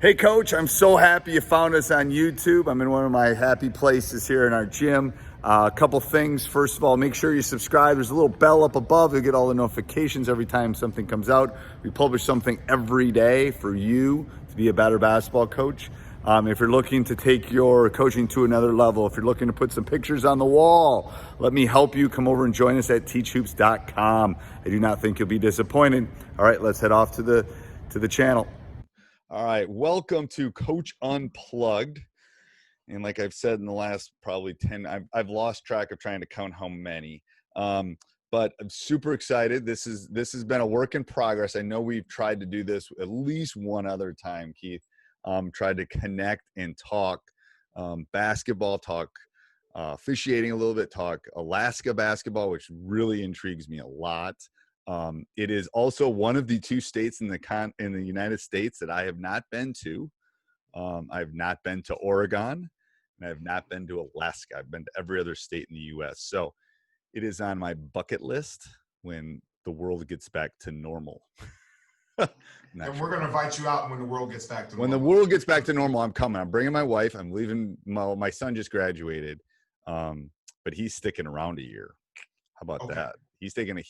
Hey, Coach, I'm so happy you found us on YouTube. I'm in one of my happy places here in our gym. A couple things. First of all, make sure you subscribe. There's a little bell up above. You'll get all the notifications every time something comes out. We publish something every day for you to be a better basketball coach. If you're looking to take your coaching to another level, if you're looking to put some pictures on the wall, let me help you. Come over and join us at teachhoops.com. I do not think you'll be disappointed. All right, let's head off to the channel. All right, welcome to Coach Unplugged. And like I've said in the last probably 10, I've lost track of trying to count how many. But I'm super excited. This has been a work in progress. I know we've tried to do this at least one other time, Keith. Tried to connect and talk basketball, talk officiating a little bit, talk Alaska basketball, which really intrigues me a lot. It is also one of the two states in the United States that I have not been to. I've not been to Oregon, and I have not been to Alaska. I've been to every other state in the U.S. So it is on my bucket list when the world gets back to normal. And we're going to invite you out when the world gets back to normal. When the world gets back to normal, I'm coming. I'm bringing my wife. I'm leaving. My son just graduated, but he's sticking around a year. How about that? He just graduated.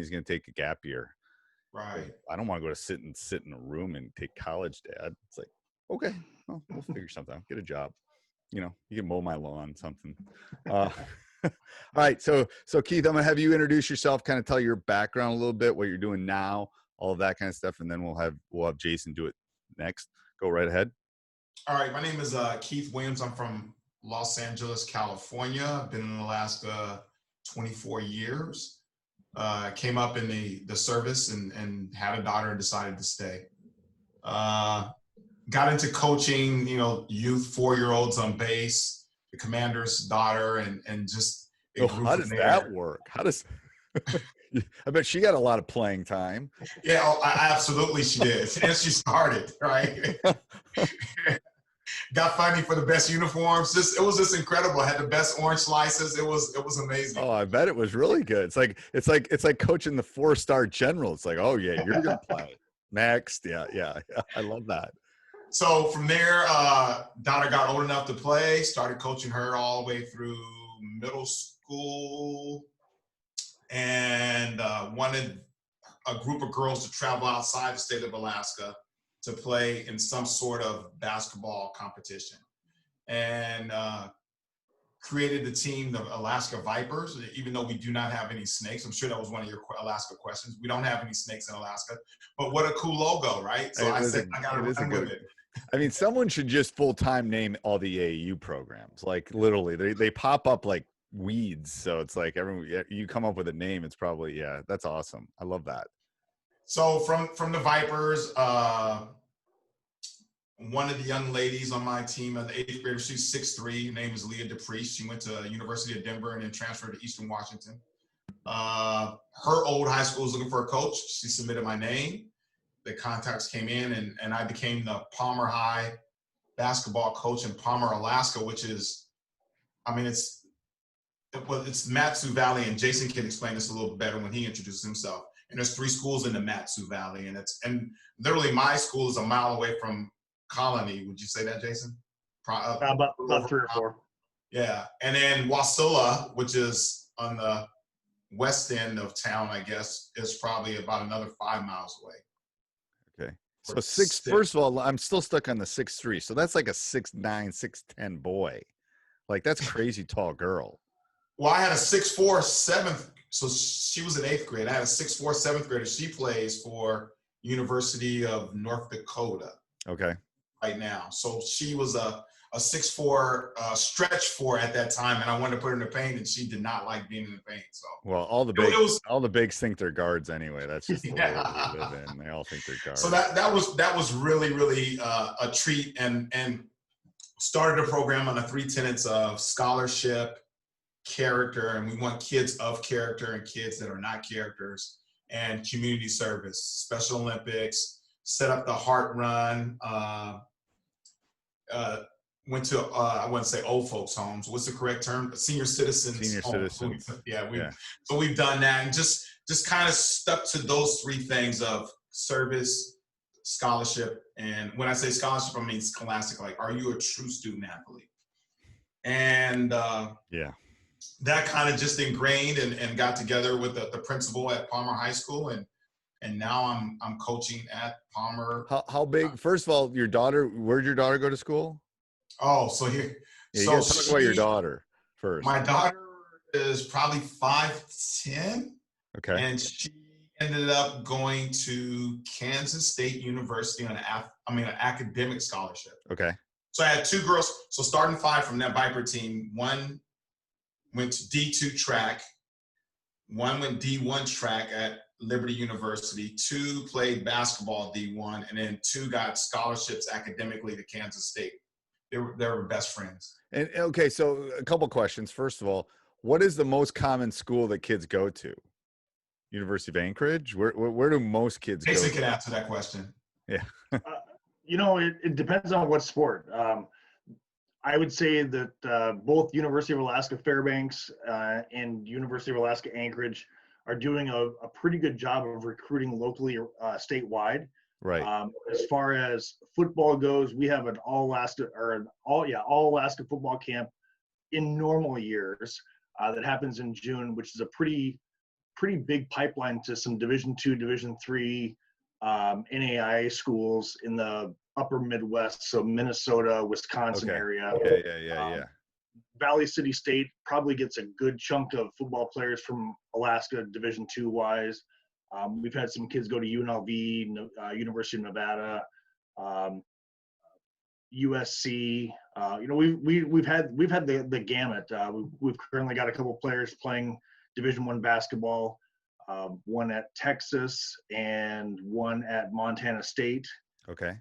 He's going to take a gap year. Right. I don't want to go to sit in a room and take college, Dad. It's like, okay, well, we'll figure something out. Get a job. You can mow my lawn, something. All right. So Keith, I'm going to have you introduce yourself, kind of tell your background a little bit, what you're doing now, all of that kind of stuff. And then we'll have Jason do it next. Go right ahead. All right. My name is Keith Williams. I'm from Los Angeles, California. I've been in Alaska 24 years. Came up in the service and had a daughter and decided to stay. Got into coaching, youth 4-year-olds on base, the commander's daughter, and just. How does that work? I bet she got a lot of playing time. Yeah, absolutely she did. And she started, right? Got funding for the best uniforms. It was just incredible. I had the best orange slices. It was amazing. Oh, I bet it was really good. It's like coaching the 4-star general. It's like, oh yeah, you're gonna play next. Yeah. I love that. So from there, daughter got old enough to play. Started coaching her all the way through middle school, and wanted a group of girls to travel outside the state of Alaska to play in some sort of basketball competition, and created the team, the Alaska Vipers, even though we do not have any snakes. I'm sure that was one of your Alaska questions. We don't have any snakes in Alaska, but what a cool logo, right? So I said, I got to run with it. I mean, someone should just full-time name all the AAU programs. Like literally, they pop up like weeds. So it's like you come up with a name. It's probably, that's awesome. I love that. So from the Vipers, one of the young ladies on my team, an 8th grader, she's 6'3", her name is Leah Dupree. She went to University of Denver and then transferred to Eastern Washington. Her old high school was looking for a coach. She submitted my name. The contacts came in, and I became the Palmer High basketball coach in Palmer, Alaska, which is, it's Mat-Su Valley, and Jason can explain this a little bit better when he introduces himself. And there's 3 schools in the Mat-Su Valley, and literally my school is a mile away from Colony. Would you say that, Jason? About 3 or 4. Yeah, and then Wasilla, which is on the west end of town, I guess, is probably about another 5 miles away. Okay. So first of all, I'm still stuck on the 6'3". So that's like a 6'9", 6'10" boy. Like that's crazy tall girl. Well, I had a 6'4", 7th. So she was in 8th grade. I had a 6'4", 7th grader. She plays for University of North Dakota. Okay. Right now. So she was a 6'4", stretch 4 at that time, and I wanted to put her in the paint, and she did not like being in the paint. So all the bigs think they're guards anyway. That's just the way we live in. They all think they're guards. So that was really a treat, and started a program on the 3 tenets of scholarship, character, and we want kids of character and kids that are not characters, and community service, Special Olympics, set up the Heart Run. Went to I wouldn't say old folks homes. What's the correct term? Senior citizens. So we've done that, and just kind of stuck to those 3 things of service, scholarship. And when I say scholarship, I mean scholastic. Like, are you a true student athlete? And that kind of just ingrained and got together with the principal at Palmer High School, and now I'm coaching at Palmer. How big? First of all, your daughter. Where'd your daughter go to school? Oh, so here. Yeah, so you gotta talk about your daughter first. My daughter is probably 5'10", okay, and she ended up going to Kansas State University on an academic scholarship. Okay. So I had two girls. So starting 5 from that Viper team, one went to D2 track, one went D1 track at Liberty University, 2 played basketball D1, and then 2 got scholarships academically to Kansas State. They were best friends. And okay, so a couple questions. First of all, what is the most common school that kids go to? University of Anchorage? Where do most kids go? Mason can answer that question. Yeah. It depends on what sport. I would say that both University of Alaska Fairbanks and University of Alaska Anchorage are doing a pretty good job of recruiting locally statewide. Right. As far as football goes, we have an all Alaska football camp in normal years that happens in June, which is a pretty big pipeline to some Division II, Division III NAIA schools in the upper Midwest, so Minnesota, Wisconsin area. Yeah. Valley City State probably gets a good chunk of football players from Alaska Division II wise. We've had some kids go to UNLV, University of Nevada, USC. We've had the gamut. We've currently got a couple of players playing Division I basketball, one at Texas and one at Montana State. Okay.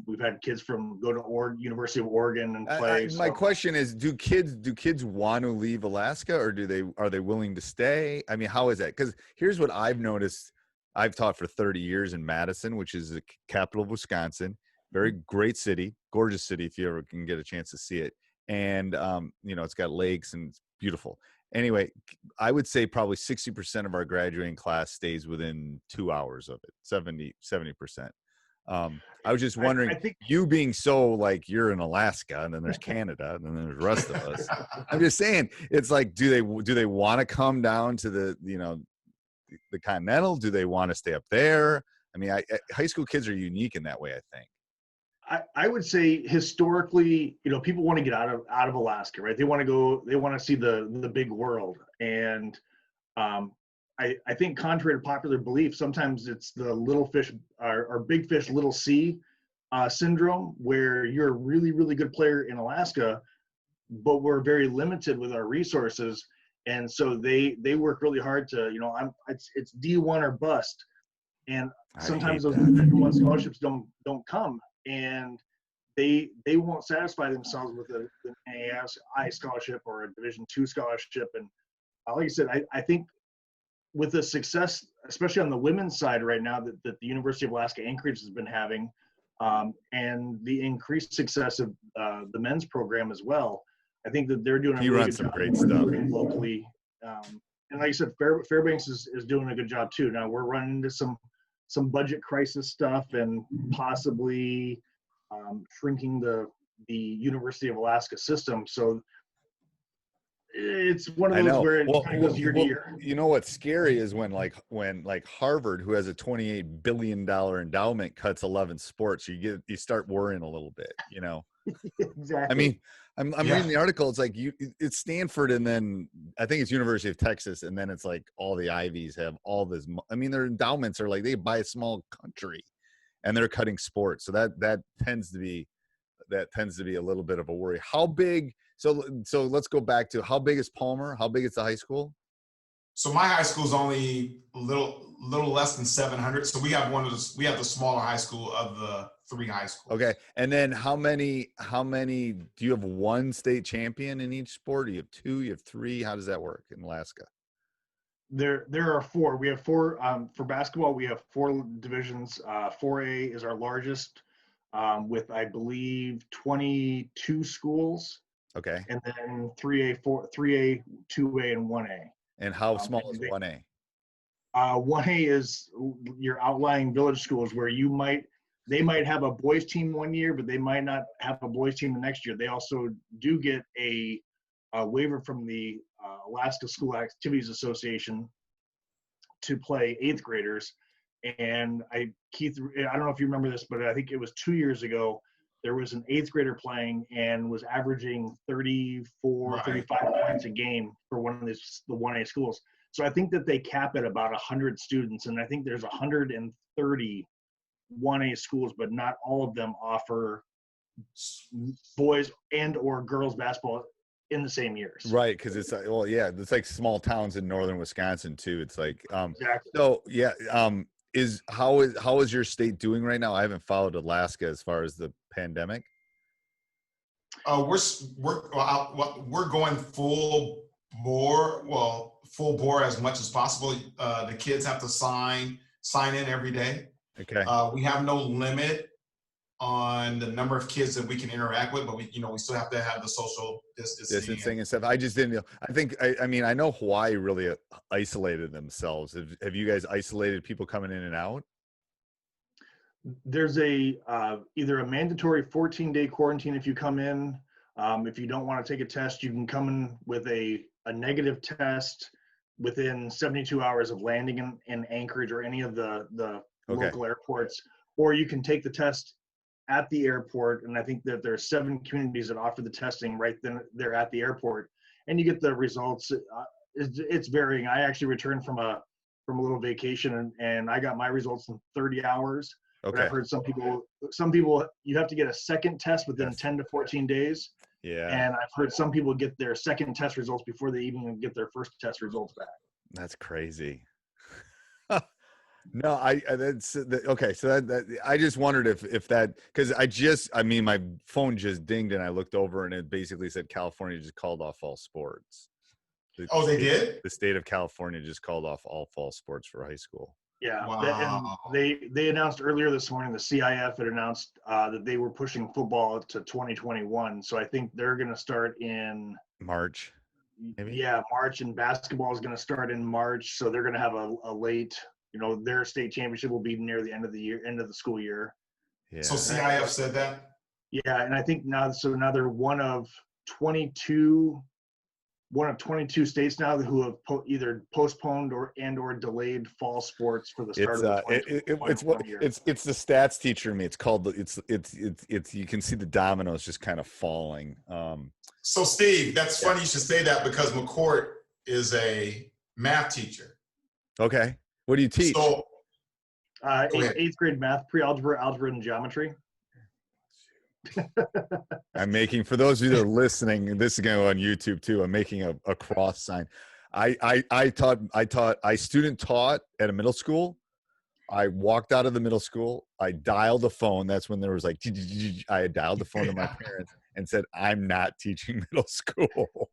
We've had kids go to University of Oregon and play. My question is, do kids want to leave Alaska, or are they willing to stay? I mean, how is that? Because here's what I've noticed. I've taught for 30 years in Madison, which is the capital of Wisconsin. Very great city, gorgeous city if you ever can get a chance to see it. And it's got lakes and it's beautiful. Anyway, I would say probably 60% of our graduating class stays within 2 hours of it, 70%. I was just wondering, I think, you being so like you're in Alaska and then there's Canada and then there's the rest of us. I'm just saying, it's like, do they want to come down to the Continental? Do they want to stay up there? I mean, high school kids are unique in that way, I think. I would say historically, people want to get out of Alaska, right? They want to see the big world. And I think contrary to popular belief, sometimes it's the little fish or big fish, little sea syndrome, where you're a really, really good player in Alaska, but we're very limited with our resources. And so they work really hard to, it's D1 or bust. And sometimes those Division I scholarships don't come. And they won't satisfy themselves with an NAI scholarship or a Division II scholarship. And like I said, I think with the success, especially on the women's side right now, that the University of Alaska Anchorage has been having, and the increased success of the men's program as well, I think that they're doing a really good job great stuff locally. And like I said, Fairbanks is doing a good job too. Now we're running into some budget crisis stuff and possibly shrinking the University of Alaska system. So it's one of those where it kind of goes year to year. You know what's scary is when Harvard, who has a $28 billion endowment, cuts 11 sports. You start worrying a little bit, Exactly. I mean, I'm reading the article. It's like it's Stanford, and then I think it's University of Texas, and then it's like all the Ivies have all this. I mean, their endowments are like they buy a small country, and they're cutting sports. So that tends to be a little bit of a worry. How big? So let's go back to how big is Palmer? How big is the high school? So my high school is only a little less than 700. So we have the smaller high school of the 3 high schools. Okay. And then how many do you have? One state champion in each sport? Do you have 2? You have 3? How does that work in Alaska? There are 4. We have 4 for basketball. We have 4 divisions. 4A is our largest, with I believe 22 schools. Okay. And then 3A, 2A, and 1A. And how small is 1A? 1A is your outlying village schools where you might they might have a boys team one year, but they might not have a boys team the next year. They also do get a waiver from the Alaska School Activities Association to play 8th graders. And Keith, I don't know if you remember this, but I think it was 2 years ago, there was an 8th grader playing and was averaging 34, Right. 35 points a game for one of the 1A schools. So I think that they cap at about 100 students, and I think there's 130 1A schools, but not all of them offer boys and or girls basketball in the same years. Right, because it's like, well, yeah, it's like small towns in northern Wisconsin too. It's like, Exactly. so yeah, how is your state doing right now? I haven't followed Alaska as far as the pandemic. We're going full bore as much as possible. The kids have to sign in every day. Okay. We have no limit on the number of kids that we can interact with, but we still have to have the social distancing and stuff. I just didn't know. I mean, I know Hawaii really isolated themselves. Have you guys isolated people coming in and out? There's either a mandatory 14-day quarantine if you come in. If you don't want to take a test, you can come in with a negative test within 72 hours of landing in Anchorage or any of the local airports, or you can take the test at the airport. And I think that there are 7 communities that offer the testing right then there at the airport, and you get the results. It's varying. I actually returned from a little vacation and I got my results in 30 hours. Okay. But I've heard some people, you have to get a second test within 10 to 14 days. Yeah. And I've heard some people get their second test results before they even get their first test results back. That's crazy. No, okay. So that I just wondered if that, because my phone just dinged and I looked over and it basically said California just called off all sports. They did? The state of California just called off all fall sports for high school. Yeah. Wow. And they announced earlier this morning, the CIF had announced that they were pushing football to 2021. So I think they're going to start in March. Maybe? Yeah, March, and basketball is going to start in March. So they're going to have a late, their state championship will be near the end of the school year. Yeah. So CIF said that? Yeah. And I think now they're one of 22 states now who have either postponed or delayed fall sports for the start of the year. It's the stats teacher in me. It's called it's you can see the dominoes just kind of falling. So Steve, that's funny you should say that because McCourt is a math teacher. Okay. What do you teach? So 8th grade math, pre-algebra, algebra, and geometry. I'm making, for those of you that are listening, this is going to go on YouTube too. I'm making a cross sign. I student taught at a middle school. I walked out of the middle school. I dialed the phone. That's when there was like, I dialed the phone to my parents and said, I'm not teaching middle school.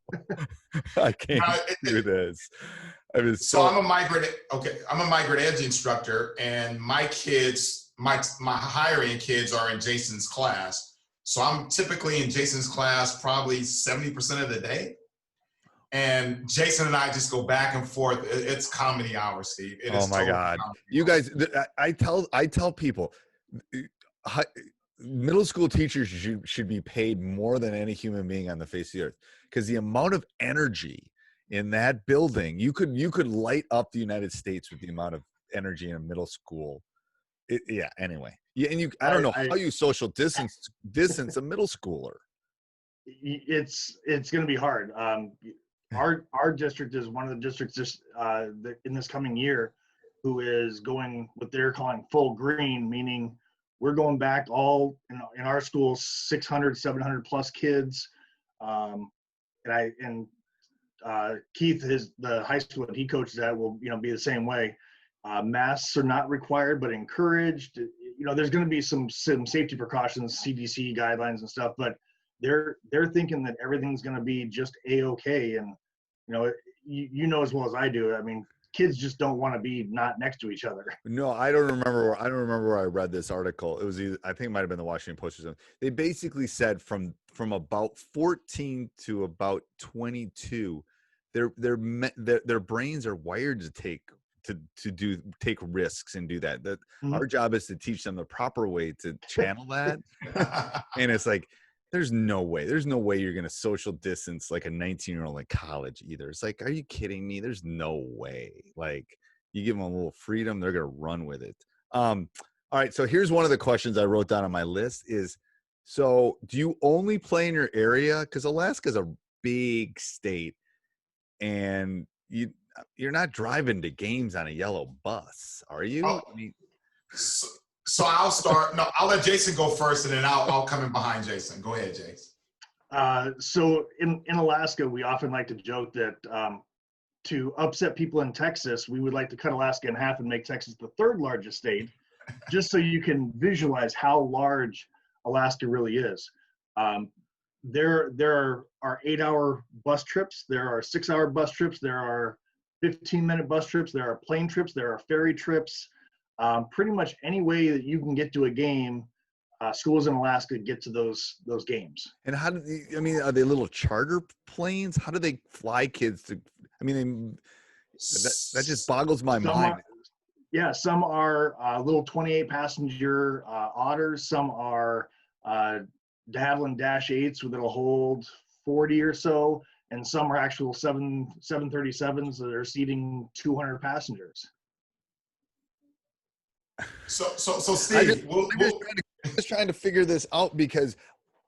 I can't do this. I'm a migrant ed instructor, and my kids, my higher end kids are in Jason's class. So I'm typically in Jason's class probably 70% of the day. And Jason and I just go back and forth. It's comedy hours, Steve. Oh my God. You guys, I tell people, middle school teachers should be paid more than any human being on the face of the earth, because the amount of energy in that building, you could light up the United States with the amount of energy in a middle school. Anyway. Yeah, and I don't know how you social distance a middle schooler. It's going to be hard. Our district is one of the districts just in this coming year who is going what they're calling full green, meaning we're going back all in our school 600, 700 plus kids. Keith, the high school that he coaches at will be the same way. Masks are not required, but encouraged. There's going to be some safety precautions, CDC guidelines and stuff, but they're thinking that everything's going to be just a-okay. And as well as I do. I mean, kids just don't want to be not next to each other. No, I don't remember where I read this article. It was I think it might have been the Washington Post or something. They basically said from about 14 to about 22, their brains are wired to take take risks and do that. Mhm. Our job is to teach them the proper way to channel that. And it's like, there's no way you're going to social distance like a 19-year-old in college either. It's like, are you kidding me? There's no way. Like, you give them a little freedom, they're going to run with it. All right. So here's one of the questions I wrote down on my list is, so do you only play in your area? Because Alaska's a big state, and you're not driving to games on a yellow bus, are you? Oh, I mean, so I'll start. No, I'll let Jason go first, and then I'll come in behind Jason. Go ahead, Jason. So in Alaska, we often like to joke that to upset people in Texas, we would like to cut Alaska in half and make Texas the third largest state, just so you can visualize how large Alaska really is. There are 8-hour bus trips. There are 6-hour bus trips. There are 15-minute bus trips. There are plane trips. There are ferry trips. Pretty much any way that you can get to a game, schools in Alaska get to those games. and how do are they little charter planes? How do they fly kids to? I mean, that just boggles my mind. Some are little 28-passenger Otters. Some are de Havilland Dash 8s that'll hold 40 or so, and some are actual 737s that are seating 200 passengers. So Steve, I'm just trying to figure this out because,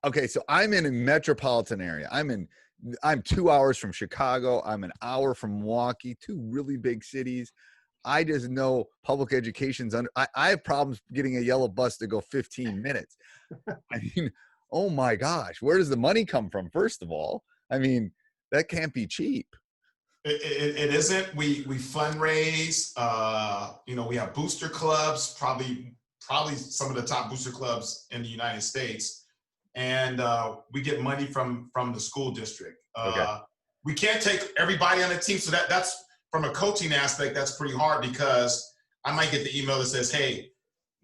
okay, so I'm in a metropolitan area. I'm 2 hours from Chicago. I'm an hour from Milwaukee, two really big cities. I just know public education's I have problems getting a yellow bus to go 15 minutes. I mean, oh my gosh, where does the money come from? First of all, I mean, that can't be cheap. It isn't. We fundraise. We have booster clubs, probably some of the top booster clubs in the United States, and we get money from the school district. Okay. We can't take everybody on the team, so that's from a coaching aspect. That's pretty hard because I might get the email that says, "Hey,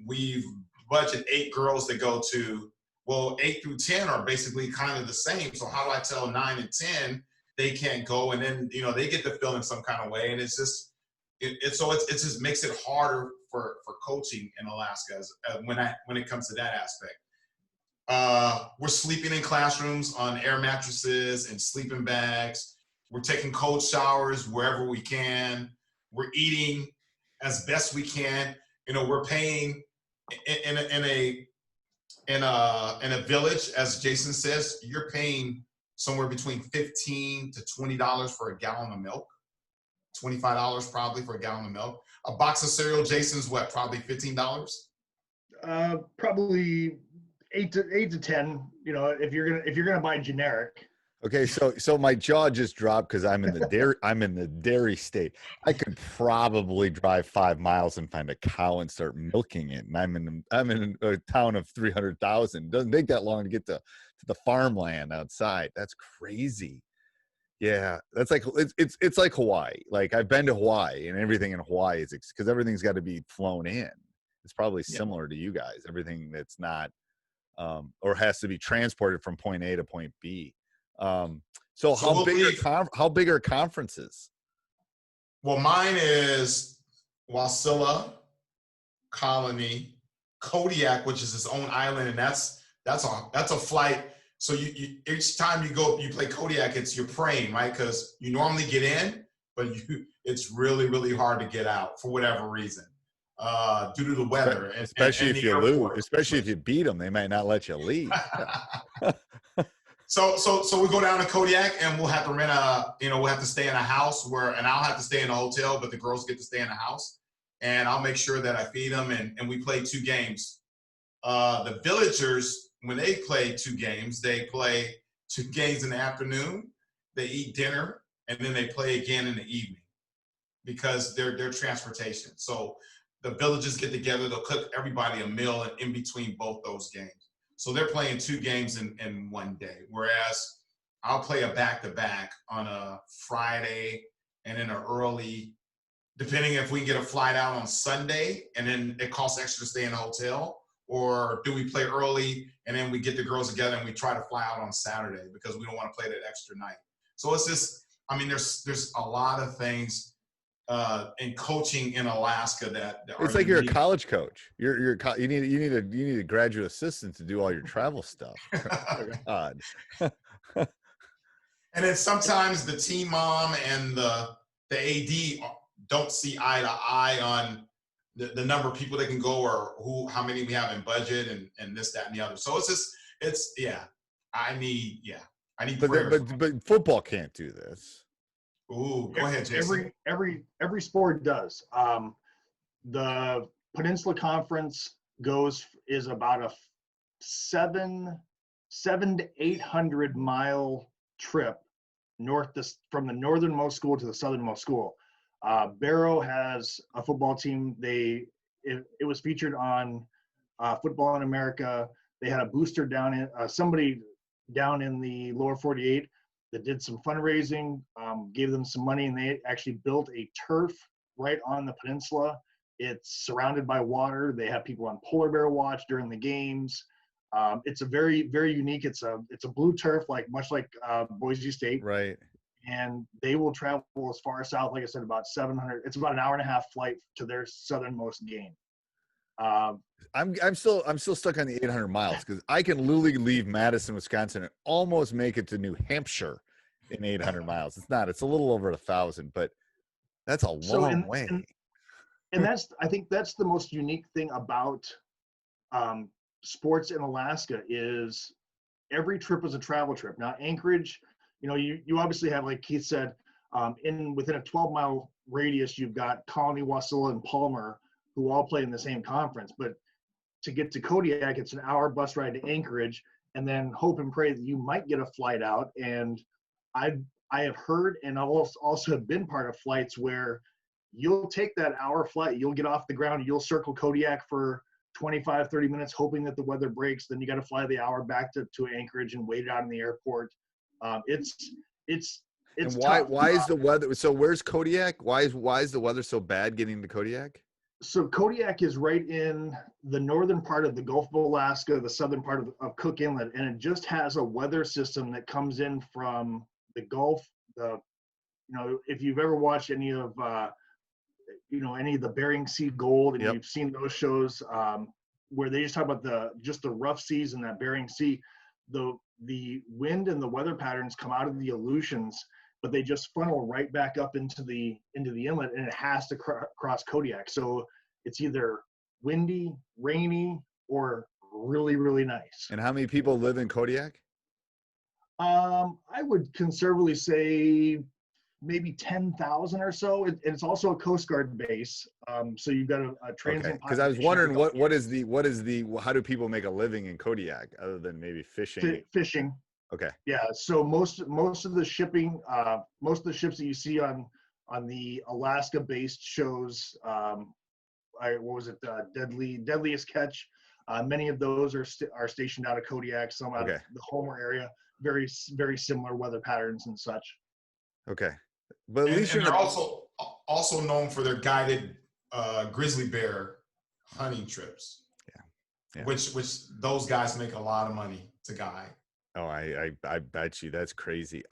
we've budgeted 8 girls to go to." Well, 8 through 10 are basically kind of the same. So how do I tell 9 and 10? They can't go, and then they get to feel in some kind of way, and it's just it just makes it harder for coaching in Alaska when it comes to that aspect. We're sleeping in classrooms on air mattresses and sleeping bags. We're taking cold showers wherever we can. We're eating as best we can. We're paying in a village, as Jason says, you're paying somewhere between $15 to $20 for a gallon of milk, $25 probably for a gallon of milk. A box of cereal, Jason's what, probably $15? Probably 8 to 10. If you're gonna buy generic. Okay, so my jaw just dropped because I'm in the dairy state. I could probably drive 5 miles and find a cow and start milking it. And I'm in a town of 300,000. Doesn't take that long to get to the farmland outside. That's crazy. Yeah, that's like it's like Hawaii. Like, I've been to Hawaii, and everything in Hawaii is because everything's got to be flown in. It's probably similar to you guys. Everything that's not or has to be transported from point A to point B. So how big are conferences? Well, mine is Wasilla, Colony, Kodiak, which is its own island, and that's a flight. So you each time you go, you play Kodiak, you're praying, right? Because you normally get in, but it's really, really hard to get out for whatever reason, due to the weather. Especially if you lose, especially if you beat them, they might not let you leave. So we go down to Kodiak, and we'll have to we'll have to stay in a house and I'll have to stay in a hotel, but the girls get to stay in a house, and I'll make sure that I feed them, and we play 2 games. The villagers, when they play 2 games, they play 2 games in the afternoon, they eat dinner, and then they play again in the evening because they're transportation. So the villagers get together, they'll cook everybody a meal in between both those games. So they're playing 2 games in one day, whereas I'll play a back-to-back on a Friday and then an early, depending if we can get a flight out on Sunday and then it costs extra to stay in a hotel, or do we play early and then we get the girls together and we try to fly out on Saturday because we don't want to play that extra night. So it's just, there's a lot of things in coaching in Alaska that It's like you're a college coach. You need a graduate assistant to do all your travel stuff. God. And then sometimes the team mom and the AD don't see eye to eye on the number of people that can go or how many we have in budget and this, that, and the other. So I need prayers. But football can't do this. Ooh, go ahead, Jason. Every sport does. The Peninsula Conference is about a 700 to 800 mile trip from the northernmost school to the southernmost school. Barrow has a football team. It was featured on Football in America. They had a booster somebody down in the lower 48 that did some fundraising, gave them some money, and they actually built a turf right on the peninsula. It's surrounded by water. They have people on polar bear watch during the games. It's a very, very unique. It's a blue turf, much like Boise State. Right. And they will travel as far south, like I said, about 700. It's about an hour and a half flight to their southernmost game. I'm still stuck on the 800 miles because I can literally leave Madison, Wisconsin, and almost make it to New Hampshire in 800 miles. It's a little over 1,000, but that's a long way. And I think that's the most unique thing about sports in Alaska is every trip is a travel trip. Now, Anchorage, you obviously have, like Keith said, within a 12-mile radius, you've got Colony, Wasilla, and Palmer, who all play in the same conference. But to get to Kodiak, it's an hour bus ride to Anchorage, and then hope and pray that you might get a flight out. And I have heard, and I also have been part of flights where you'll take that hour flight, you'll get off the ground, you'll circle Kodiak for 25, 30 minutes, hoping that the weather breaks. Then you got to fly the hour back to Anchorage and wait it out in the airport. It's and tough. Why is the weather? So where's Kodiak? Why is the weather so bad getting to Kodiak? So Kodiak is right in the northern part of the Gulf of Alaska, the southern part of Cook Inlet, and it just has a weather system that comes in from the Gulf. If you've ever watched any of the Bering Sea Gold, and you've seen those shows where they just talk about the rough seas in that Bering Sea, the wind and the weather patterns come out of the Aleutians, but they just funnel right back up into the inlet, and it has to cross Kodiak. So it's either windy, rainy, or really, really nice. And how many people live in Kodiak? I would conservatively say maybe 10,000 or so. It's also a Coast Guard base. So you've got a transient. Because I was wondering how do people make a living in Kodiak other than maybe fishing? Fishing. Okay. Yeah. So most of the shipping, most of the ships that you see on the Alaska-based shows, Deadliest Catch? Many of those are stationed out of Kodiak, some out of the Homer area. Very, very similar weather patterns and such. Okay. But at least they're also known for their guided grizzly bear hunting trips. Yeah. Which those guys make a lot of money to guide. Oh, I bet you that's crazy.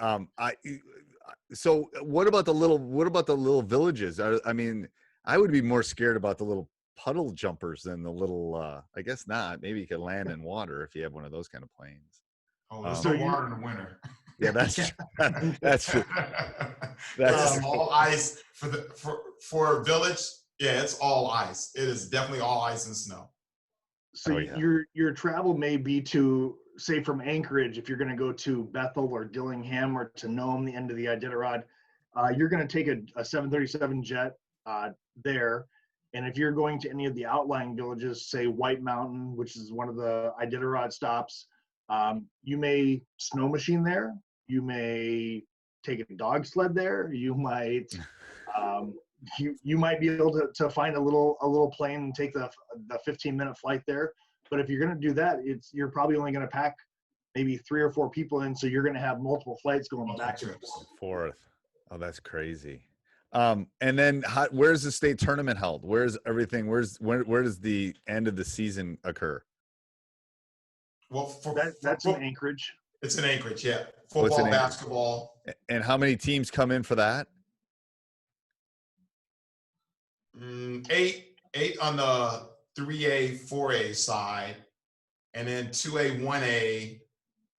So what about the little villages? I mean, I would be more scared about the little puddle jumpers than the little. I guess not. Maybe you could land in water if you have one of those kind of planes. Oh, there's no water in the winter. Yeah, that's true. That's all ice for a village. Yeah, it's all ice. It is definitely all ice and snow. So your travel may be to, say, from Anchorage, if you're going to go to Bethel or Dillingham or to Nome, the end of the Iditarod, you're going to take a 737 jet there. And if you're going to any of the outlying villages, say White Mountain, which is one of the Iditarod stops, you may snow machine there. You may take a dog sled there. You might you might be able to find a little plane and take the 15-minute flight there. But if you're going to do that, you're probably only going to pack maybe 3 or 4 people in, so you're going to have multiple flights going back and forth. Oh, that's crazy. And then where's the state tournament held? Where's everything? Where does the end of the season occur? Well, that's in Anchorage. It's in Anchorage, yeah. Football, basketball. And how many teams come in for that? Eight on the 3A, 4A side, and then 2A, 1A,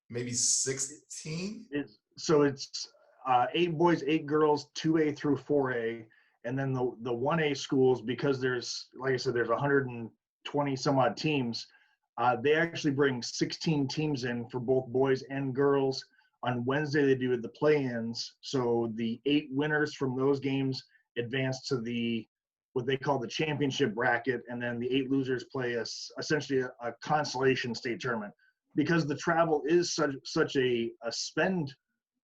maybe 16. So it's 8 boys, 8 girls, 2A through 4A, and then the 1A schools, because there's, like I said, there's 120 some odd teams. They actually bring 16 teams in for both boys and girls. On Wednesday, they do the play-ins. So the 8 winners from those games advance to what they call the championship bracket, and then the 8 losers play essentially a consolation state tournament. Because the travel is such a spend,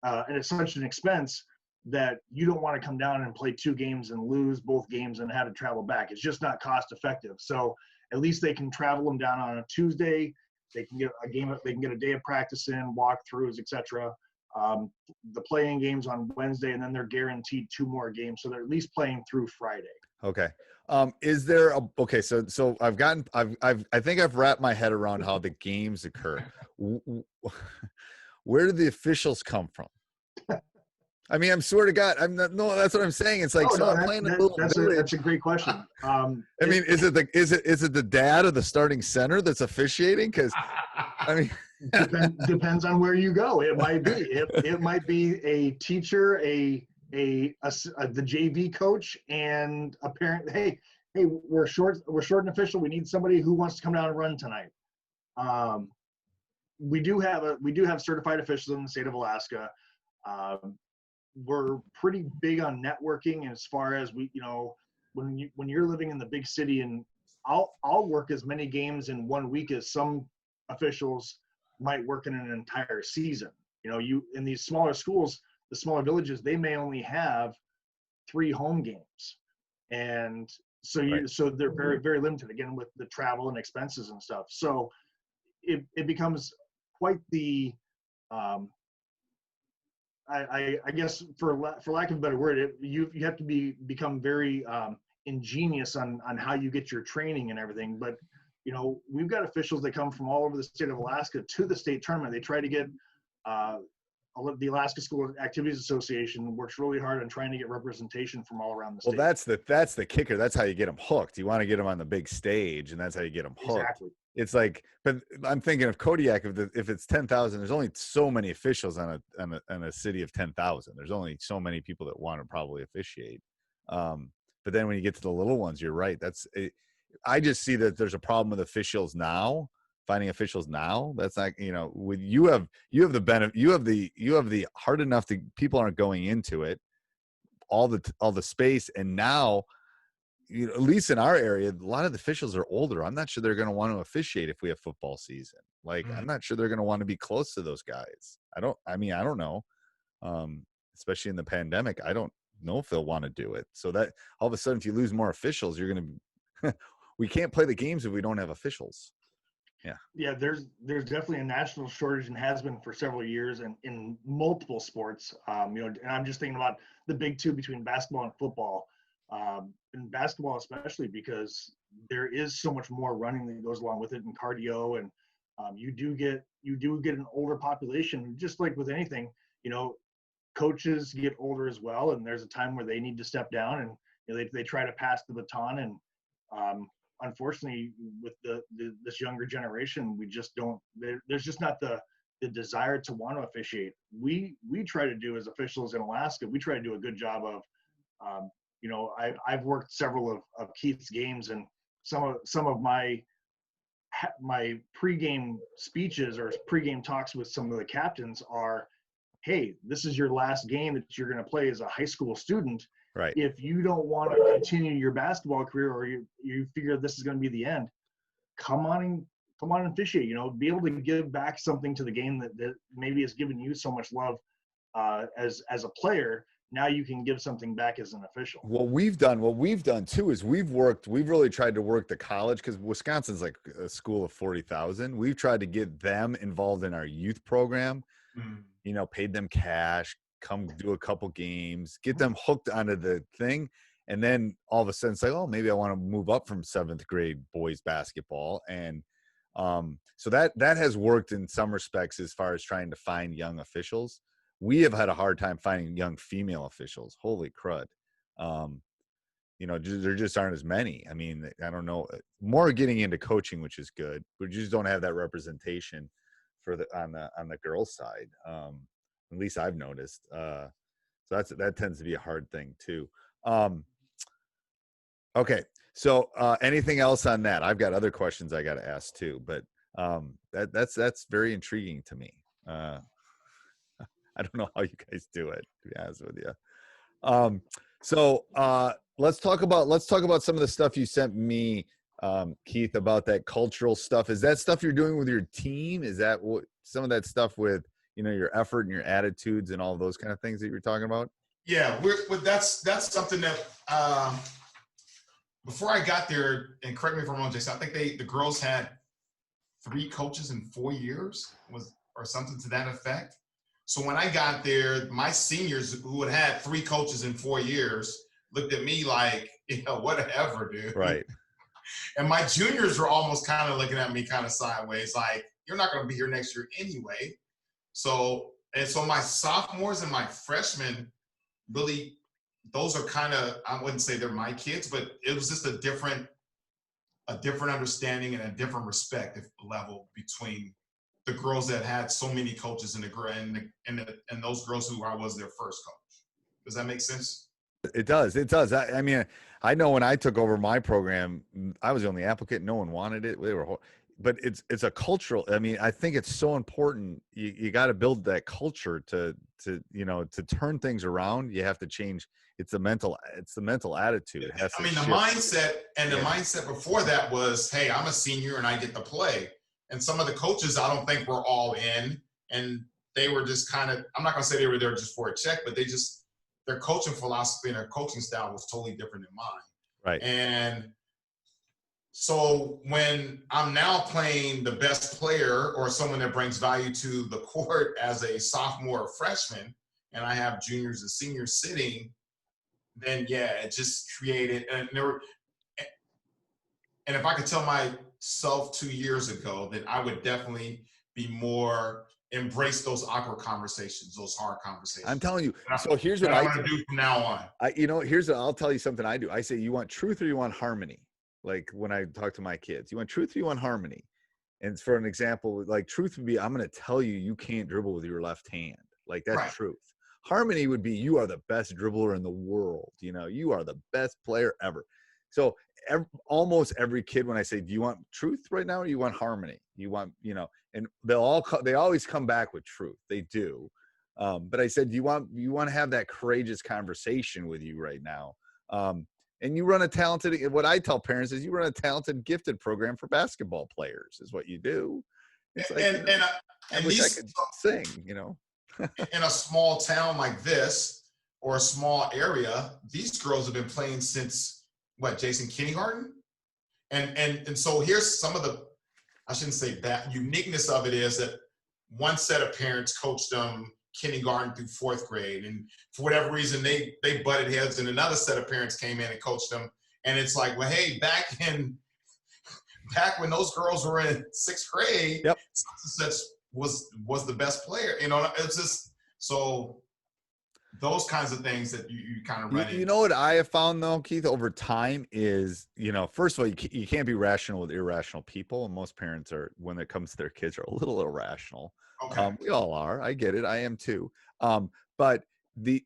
and it's such an expense that you don't want to come down and play 2 games and lose both games and have to travel back. It's just not cost effective. So at least they can travel them down on a Tuesday. They can get a game. They can get a day of practice in, walkthroughs, etc. The playing games on Wednesday, and then they're guaranteed 2 more games, so they're at least playing through Friday. Okay. Is there okay? So I think I've wrapped my head around how the games occur. Where do the officials come from? I mean, I'm swear to God, no, that's what I'm saying. It's like, I'm playing that's a great question. I mean, is it the dad of the starting center that's officiating? Because I mean, depends on where you go. It might be it might be a teacher, the JV coach, and a parent. Hey, we're short an official. We need somebody who wants to come down and run tonight. We do have certified officials in the state of Alaska. We're pretty big on networking as far as when you're living in the big city, and I'll work as many games in 1 week as some officials might work in an entire season. You in these smaller schools, the smaller villages, they may only have 3 home games, and so they're very, very limited again with the travel and expenses and stuff. So it becomes quite the I guess for lack of a better word, you have to become very ingenious on how you get your training and everything. But we've got officials that come from all over the state of Alaska to the state tournament. They try to get the Alaska School Activities Association works really hard on trying to get representation from all around the state. Well, that's the kicker. That's how you get them hooked. You want to get them on the big stage, and that's how you get them hooked. Exactly. It's like, but I'm thinking of Kodiak. If it's 10,000, there's only so many officials on a city of 10,000. There's only so many people that want to probably officiate. But then when you get to the little ones, you're right. I just see that there's a problem with officials now. Finding officials now, that's not, with you have the benefit, you have the hard enough that people aren't going into it, all the space, and now, at least in our area, a lot of the officials are older. I'm not sure they're going to want to officiate if we have football season. Like, I'm not sure they're going to want to be close to those guys. I don't know. Especially in the pandemic, I don't know if they'll want to do it. So that all of a sudden, if you lose more officials, you're going to, we can't play the games if we don't have officials. Yeah, there's definitely a national shortage, and has been for several years, and in multiple sports. And I'm just thinking about the big 2 between basketball and football. In basketball especially, because there is so much more running that goes along with it, and cardio, and you do get an older population. Just like with anything, coaches get older as well, and there's a time where they need to step down, and they try to pass the baton, and unfortunately, with this younger generation, we just don't. There's just not the desire to want to officiate. We try to do, as officials in Alaska, we try to do a good job of. I've worked several of Keith's games, and some of my pregame speeches or pregame talks with some of the captains are, hey, this is your last game that you're going to play as a high school student. Right. If you don't want to continue your basketball career, or you figure this is going to be the end, come on and officiate. Be able to give back something to the game that maybe has given you so much love as a player. Now you can give something back as an official. What we've done too is we've really tried to work the college, because Wisconsin's like a school of 40,000. We've tried to get them involved in our youth program. Paid them cash, come do a couple games, get them hooked onto the thing. And then all of a sudden it's like, oh, maybe I want to move up from 7th grade boys basketball. And so that has worked in some respects as far as trying to find young officials. We have had a hard time finding young female officials. Holy crud. there just aren't as many. I mean, I don't know, more getting into coaching, which is good. We just don't have that representation on the girls' side. At least I've noticed. So that tends to be a hard thing too. Okay. So anything else on that? I've got other questions I got to ask too, but that's very intriguing to me. I don't know how you guys do it, to be honest with you. So let's talk about some of the stuff you sent me, Keith, about that cultural stuff. Is that stuff you're doing with your team? Is that some of that stuff with your effort and your attitudes and all those kind of things that you're talking about? Yeah, that's something that before I got there, and correct me if I'm wrong, Jason, I think the girls had 3 coaches in 4 years, or something to that effect. So when I got there, my seniors who had had 3 coaches in 4 years looked at me like, whatever, dude. Right. And my juniors were almost kind of looking at me kind of sideways, like, you're not going to be here next year anyway. So my sophomores and my freshmen, really, those are kind of, I wouldn't say they're my kids, but it was just a different understanding and a different respect level between the girls that had so many coaches and those girls who I was their first coach. Does that make sense? It does. It does. I mean, I know when I took over my program, I was the only applicant. No one wanted it. But it's a cultural. I mean, I think it's so important. You got to build that culture to turn things around. You have to change. It's the mental attitude. It has to shift. The mindset before that was, hey, I'm a senior and I get to play. And some of the coaches, I don't think were all in, and they were just kind of, I'm not going to say they were there just for a check, but their coaching philosophy and their coaching style was totally different than mine. Right. And so when I'm now playing the best player or someone that brings value to the court as a sophomore or freshman, and I have juniors and seniors sitting, then it just created, and if I could tell myself 2 years ago, that I would definitely be more embrace those awkward conversations, those hard conversations. I'm telling you. So here's what I want to do from now on. I'll tell you something I do. I say, you want truth or you want harmony? Like when I talk to my kids, you want truth or you want harmony? And for an example, like truth would be, I'm going to tell you can't dribble with your left hand. Like that's right. Truth. Harmony would be, you are the best dribbler in the world. You are the best player ever. So almost every kid, when I say, do you want truth right now or you want harmony? You want, and they always come back with truth. They do. But I said, you want to have that courageous conversation with you right now. And you run what I tell parents is, you run a talented, gifted program for basketball players is what you do. It's like, I wish I could sing, In a small town like this, or a small area, these girls have been playing since Jason, kindergarten? And so here's some of the, I shouldn't say that, uniqueness of it is that one set of parents coached them kindergarten through 4th grade, and for whatever reason they butted heads, and another set of parents came in and coached them, and it's like, well, hey, back when those girls were in 6th grade, yep, such was the best player. It's just so those kinds of things that you kind of run into. You know what I have found though, Keith, over time is, first of all, you can't be rational with irrational people, and most parents are, when it comes to their kids, are a little irrational. Okay. We all are. I get it. I am too. But the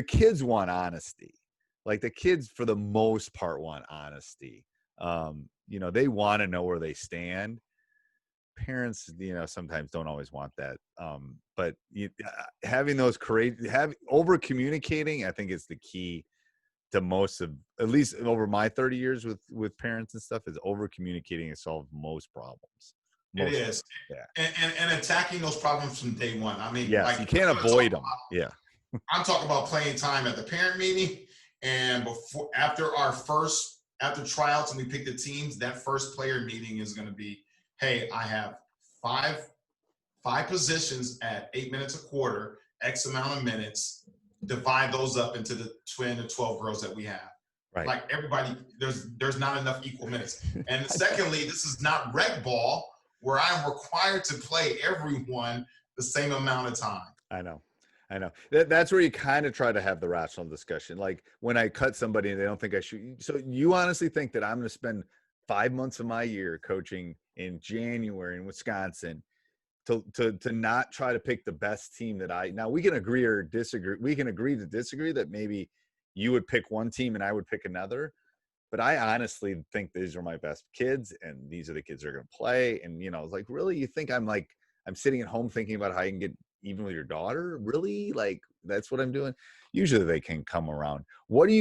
kids want honesty. Like the kids, for the most part, want honesty. They want to know where they stand. Parents, sometimes don't always want that. But having those over communicating, I think is the key to most of, at least over my 30 years with parents and stuff, is over communicating has solved most problems. It is. Yeah. And attacking those problems from day one. I mean, yes, you can't avoid them. Yeah. I'm talking about playing time at the parent meeting, and after tryouts and we pick the teams, that first player meeting is going to be, hey, I have five positions at 8 minutes a quarter, X amount of minutes, divide those up into the 12 girls that we have. Right. Like everybody, there's not enough equal minutes. And secondly, this is not rec ball where I'm required to play everyone the same amount of time. I know. I know. That's where you kind of try to have the rational discussion. Like when I cut somebody and they don't think I should. So you honestly think that I'm going to spend 5 months of my year coaching in January in Wisconsin to not try to pick the best team that now we can agree or disagree. We can agree to disagree that maybe you would pick one team and I would pick another. But I honestly think these are my best kids and these are the kids that are going to play. And, it's like, really, you think I'm sitting at home thinking about how you can get even with your daughter? Really? Like, that's what I'm doing? Usually they can come around.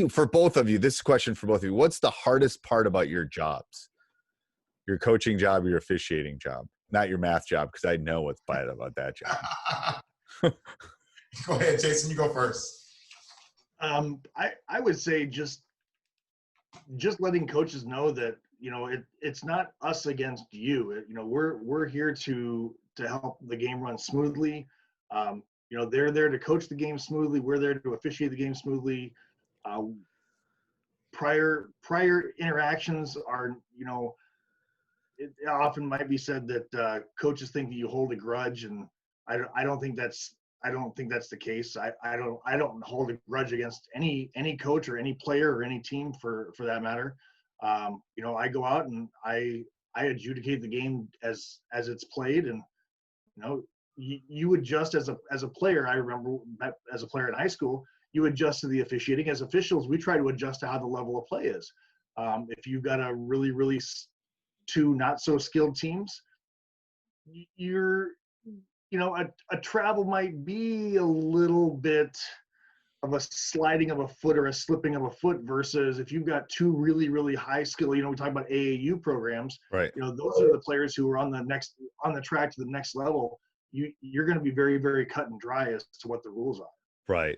For both of you, this question for both of you, what's the hardest part about your jobs? Your coaching job, your officiating job, not your math job, because I know what's bad about that job. Go ahead, Jason, you go first. I would say just letting coaches know that, it's not us against you. We're here to help the game run smoothly. They're there to coach the game smoothly. We're there to officiate the game smoothly. Prior interactions are, it often might be said that coaches think that you hold a grudge, and I don't think that's the case. I don't hold a grudge against any coach or any player or any team for that matter. I go out and I adjudicate the game as it's played, and you adjust as a player. I remember as a player in high school, you adjust to the officiating. As officials, we try to adjust to how the level of play is. If you've got a really two not so skilled teams, a travel might be a little bit of a sliding of a foot or a slipping of a foot versus if you've got two really high skill, we talk about AAU programs, right? Those are the players who are on the track to the next level. You're going to be very, very cut and dry as to what the rules are. Right.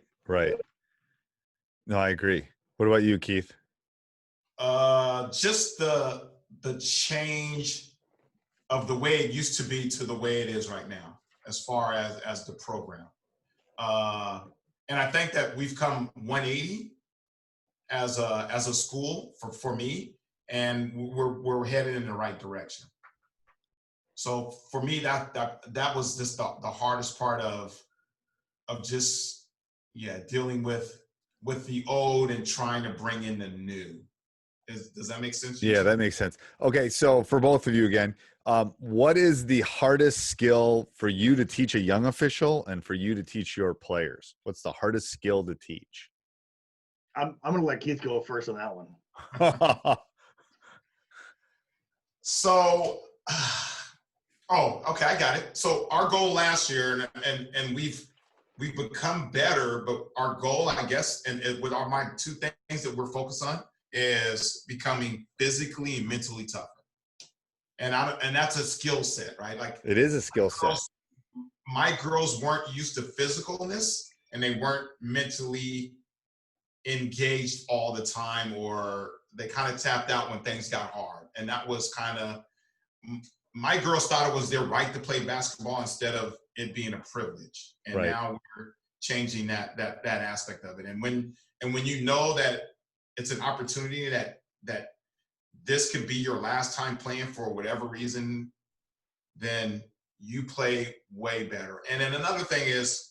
No, I agree. What about you, Keith? Just the change of the way it used to be to the way it is right now, as far as the program. And I think that we've come 180 as a school for me, and we're headed in the right direction. So for me, that was just the hardest part of just dealing with the old and trying to bring in the new. Does that make sense? Yeah, that makes sense. Okay, so for both of you again, what is the hardest skill for you to teach a young official and for you to teach your players? What's the hardest skill to teach? I'm going to let Keith go first on that one. So, okay, I got it. So our goal last year, and we've become better, but our goal, I guess, and with my two things that we're focused on is becoming physically and mentally tougher. And that's a skill set, right? Like it is a skill set. My girls weren't used to physicalness, and they weren't mentally engaged all the time, or they kind of tapped out when things got hard. And that was kind of, my girls thought it was their right to play basketball instead of it being a privilege. And right. Now we're changing that aspect of it. And when you know that it's an opportunity that this could be your last time playing for whatever reason, then you play way better. And then another thing is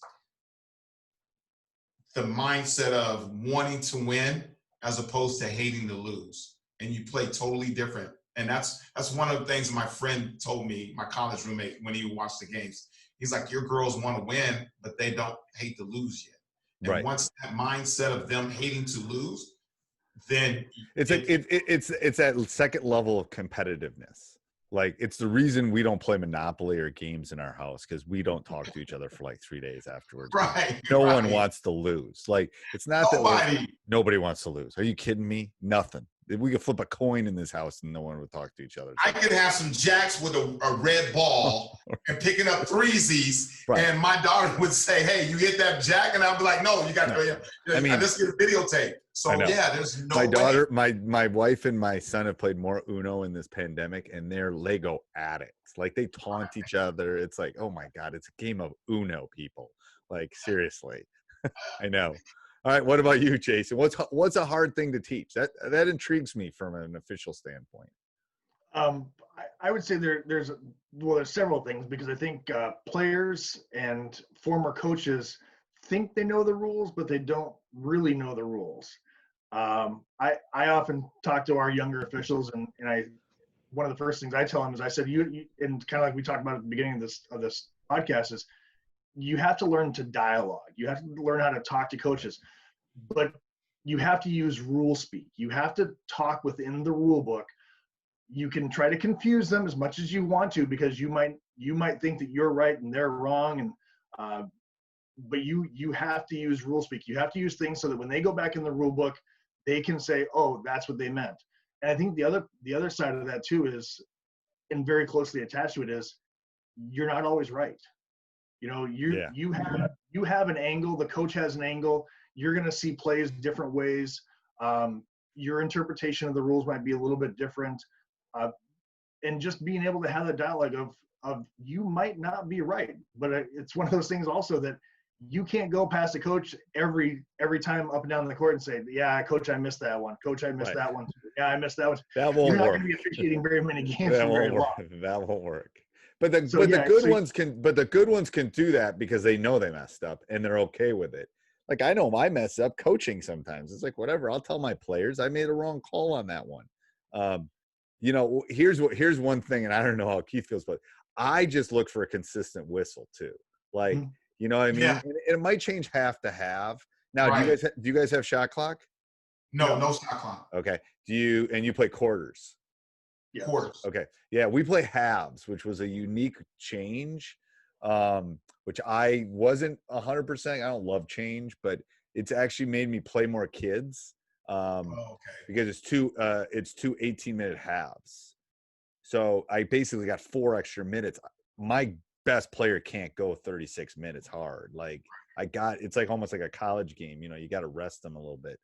the mindset of wanting to win as opposed to hating to lose. And you play totally different. And that's one of the things my friend told me, my college roommate, when he watched the games. He's like, your girls want to win, but they don't hate to lose yet. And right. Once that mindset of them hating to lose, then it's that second level of competitiveness. Like it's the reason we don't play Monopoly or games in our house, because we don't talk to each other for like 3 days afterwards. Right. No one wants to lose. Like it's not nobody. That nobody wants to lose. Are you kidding me? Nothing. We could flip a coin in this house and no one would talk to each other. I could have some jacks with a red ball and picking up threesies, right. And my daughter would say, "Hey, you hit that jack," and I'd be like, "No, you got to." I just get a videotape. So there's no my daughter, way. my wife and my son have played more Uno in this pandemic, and they're Lego addicts. Like they taunt each other. It's like, oh my God, it's a game of Uno, people. Like seriously, I know. All right, what about you, Jason? What's a hard thing to teach? That intrigues me from an official standpoint. I would say there's several things, because I think players and former coaches think they know the rules, but they don't really know the rules. I often talk to our younger officials, and one of the first things I tell them is I said, you and kind of like we talked about at the beginning of this podcast, is you have to learn to dialogue. You have to learn how to talk to coaches, but you have to use rule speak. You have to talk within the rule book. You can try to confuse them as much as you want to, because you might think that you're right and they're wrong, and but you have to use rule speak. You have to use things so that when they go back in the rule book, they can say, oh, that's what they meant. And I think the other side of that too is, and very closely attached to it, is you're not always right. You know, you have an angle, the coach has an angle, you're going to see plays different ways. Your interpretation of the rules might be a little bit different. And just being able to have the dialogue of you might not be right, but it's one of those things also that you can't go past a coach every time up and down the court and say, yeah, coach, I missed that one. Coach, I missed that one. Yeah, I missed that one. That won't You're not work. going to be officiating very many games for very long. That won't work. But the good ones can do that because they know they messed up and they're okay with it. Like, I know I mess up coaching sometimes. It's like, whatever, I'll tell my players I made a wrong call on that one. You know, here's one thing, and I don't know how Keith feels, but I just look for a consistent whistle too. Like, you know what I mean? Yeah. And it might change half to half. Now, Right. do you guys have shot clock? No shot clock. Okay. You play quarters? Yes. Quarters. Okay. Yeah, we play halves, which was a unique change, which I wasn't 100%. I don't love change, but it's actually made me play more kids. Because it's two 18-minute halves. So I basically got 4 extra minutes. My best player can't go 36 minutes hard. Like, it's like almost like a college game. You know, you got to rest them a little bit.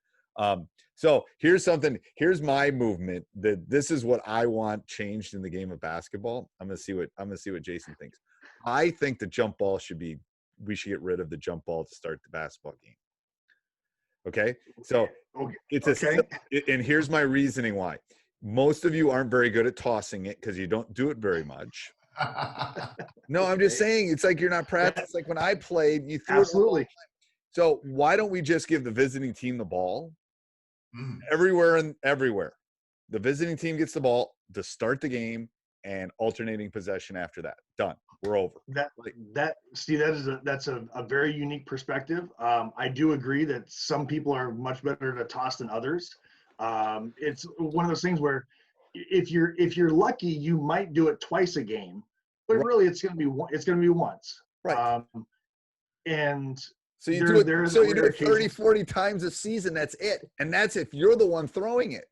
So here's my movement. This is what I want changed in the game of basketball. I'm gonna see what Jason thinks. I think the jump ball we should get rid of the jump ball to start the basketball game. Okay. So and here's my reasoning why. Most of you aren't very good at tossing it because you don't do it very much. No, I'm just saying, it's like you're not practicing. Like when I played, you threw Absolutely. it. So why don't we just give the visiting team the ball everywhere? The visiting team gets the ball to start the game and alternating possession after that. Done. We're over. That's a very unique perspective. I do agree that some people are much better to toss than others. It's one of those things where if you're lucky, you might do it twice a game, but really it's going to be once. Right. And so you do it 30, 40 times a season. That's it. And that's if you're the one throwing it.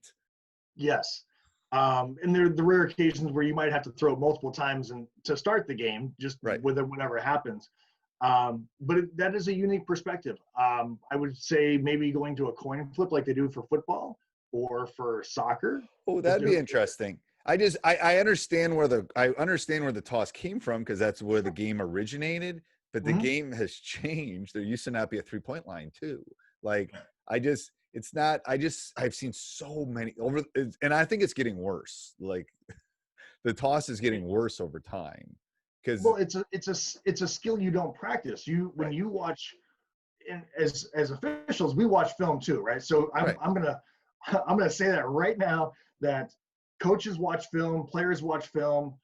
Yes. And there are the rare occasions where you might have to throw it multiple times to start the game, just with whatever happens. But that is a unique perspective. I would say maybe going to a coin flip like they do for football or for soccer. Oh, that'd be interesting. I understand where the toss came from, because that's where the game originated. But the game has changed. There used to not be a 3-point line too. Like I've seen so many and I think it's getting worse. Like the toss is getting worse over time. Well, it's a skill you don't practice. When you watch, and as officials, we watch film too, right? So I'm gonna say that right now, that coaches watch film, players watch film,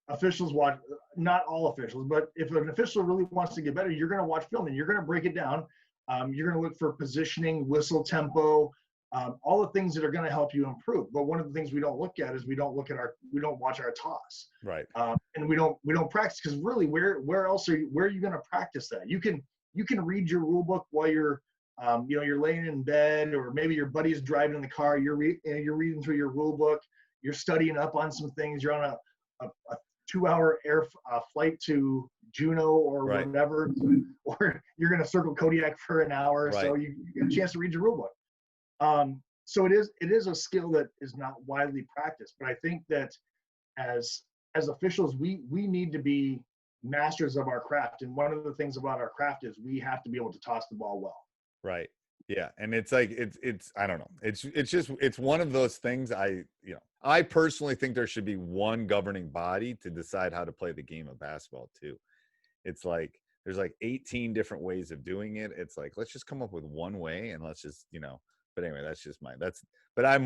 officials watch. Not all officials, but if an official really wants to get better, you're going to watch film and you're going to break it down. You're going to look for positioning, whistle tempo, all the things that are going to help you improve. But one of the things we don't look at is we don't watch our toss, right? And we don't practice, because really, where else are you going to practice that? You can read your rule book while you're you're laying in bed, or maybe your buddy's driving in the car. You're reading through your rule book. You're studying up on some things. You're on a 2-hour flight to Juneau or whatever, or you're going to circle Kodiak for an hour. So you get a chance to read your rule book. So it is a skill that is not widely practiced, but I think that as officials, we need to be masters of our craft. And one of the things about our craft is we have to be able to toss the ball well. Right. Yeah. And it's like, it's, I don't know. It's one of those things. I personally think there should be one governing body to decide how to play the game of basketball too. It's like, there's like 18 different ways of doing it. It's like, let's just come up with one way and let's just, but anyway, that's just but I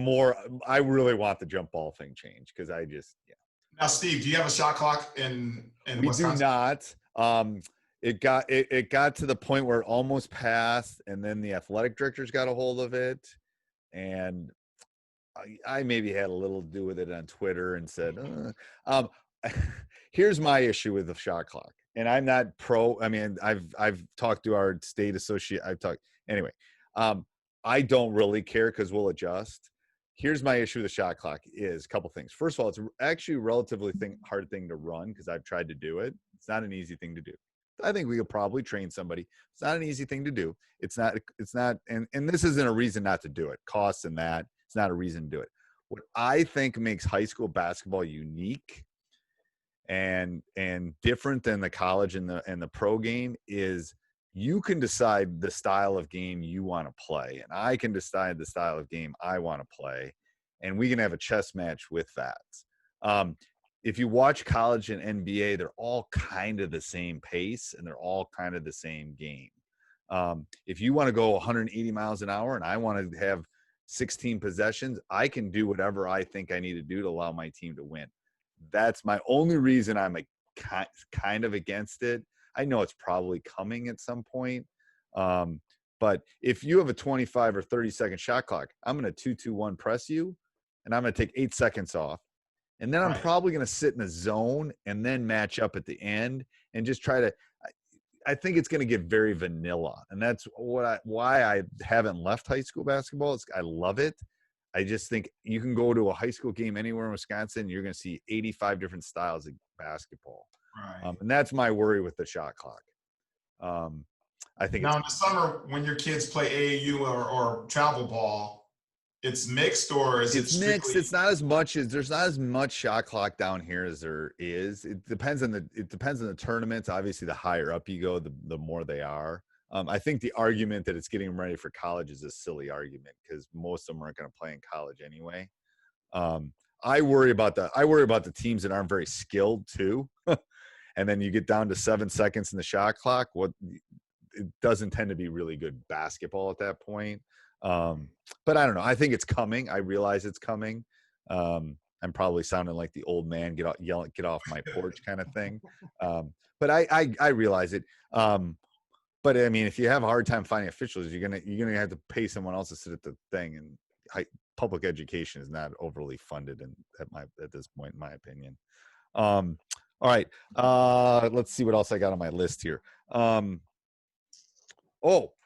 really want the jump ball thing changed because yeah. Now, Steve, do you have a shot clock in We Wisconsin? do not. It got to the point where it almost passed, and then the athletic directors got a hold of it, and I maybe had a little to do with it on Twitter and said, here's my issue with the shot clock, and I'm not pro. I mean, I've talked to our state associate. Anyway. I don't really care because we'll adjust. Here's my issue with the shot clock is a couple things. First of all, it's actually a relatively hard thing to run because I've tried to do it. It's not an easy thing to do. I think we could probably train somebody. It's not an easy thing to do. It's not, and this isn't a reason not to do it. Costs and that, it's not a reason to do it. What I think makes high school basketball unique and different than the college and the pro game is you can decide the style of game you want to play, and I can decide the style of game I want to play, and we can have a chess match with that. If you watch college and NBA, they're all kind of the same pace, and they're all kind of the same game. If you want to go 180 miles an hour and I want to have 16 possessions, I can do whatever I think I need to do to allow my team to win. That's my only reason I'm kind of against it. I know it's probably coming at some point. But if you have a 25 or 30-second shot clock, I'm going to 2-2-1 press you, and I'm going to take 8 seconds off. And then I'm probably going to sit in a zone and then match up at the end and just try to – I think it's going to get very vanilla. And that's why I haven't left high school basketball. I love it. I just think you can go to a high school game anywhere in Wisconsin, you're going to see 85 different styles of basketball. Right. And that's my worry with the shot clock. I think now in the summer when your kids play AAU or travel ball, it's mixed or is it's mixed. It's not as much as there's not as much shot clock down here as there is. It depends on the tournaments. Obviously, the higher up you go, the more they are. I think the argument that it's getting them ready for college is a silly argument because most of them aren't going to play in college anyway. I worry about the teams that aren't very skilled too. And then you get down to 7 seconds in the shot clock. It doesn't tend to be really good basketball at that point. But I don't know. I think it's coming. I realize it's coming. I'm probably sounding like the old man, get off my porch kind of thing. But I realize it. But I mean, if you have a hard time finding officials, you're gonna have to pay someone else to sit at the thing. And public education is not overly funded at this point, in my opinion. All right. Let's see what else I got on my list here.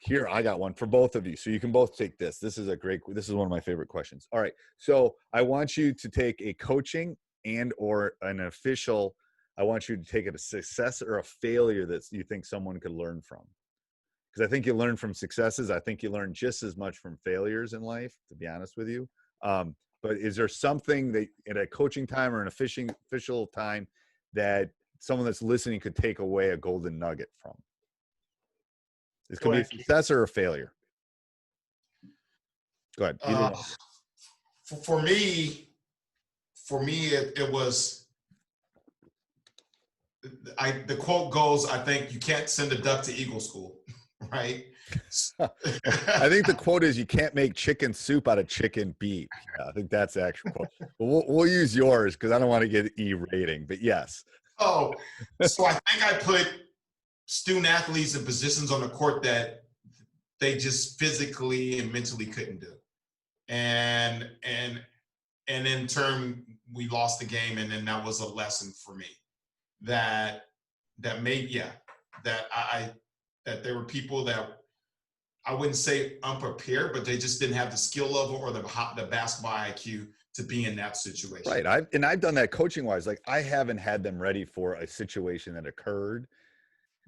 Here I got one for both of you. So you can both take this. This is one of my favorite questions. All right. So I want you to take a coaching and or an official. I want you to take a success or a failure that you think someone could learn from. Because I think you learn from successes. I think you learn just as much from failures in life, to be honest with you. But is there something that at a coaching time or an official time that someone that's listening could take away a golden nugget from? This could be a success or a failure. Go ahead. For me, it was. The quote goes, I think you can't send a duck to Eagle School, right? I think the quote is you can't make chicken soup out of chicken beef. Yeah, I think that's the actual quote. But we'll use yours because I don't want to get E rating, but yes. So I think I put student athletes in positions on the court that they just physically and mentally couldn't do. And in turn, we lost the game, and then that was a lesson for me. That there were people that I wouldn't say unprepared, but they just didn't have the skill level or the basketball IQ to be in that situation. Right. I've done that coaching wise. Like I haven't had them ready for a situation that occurred.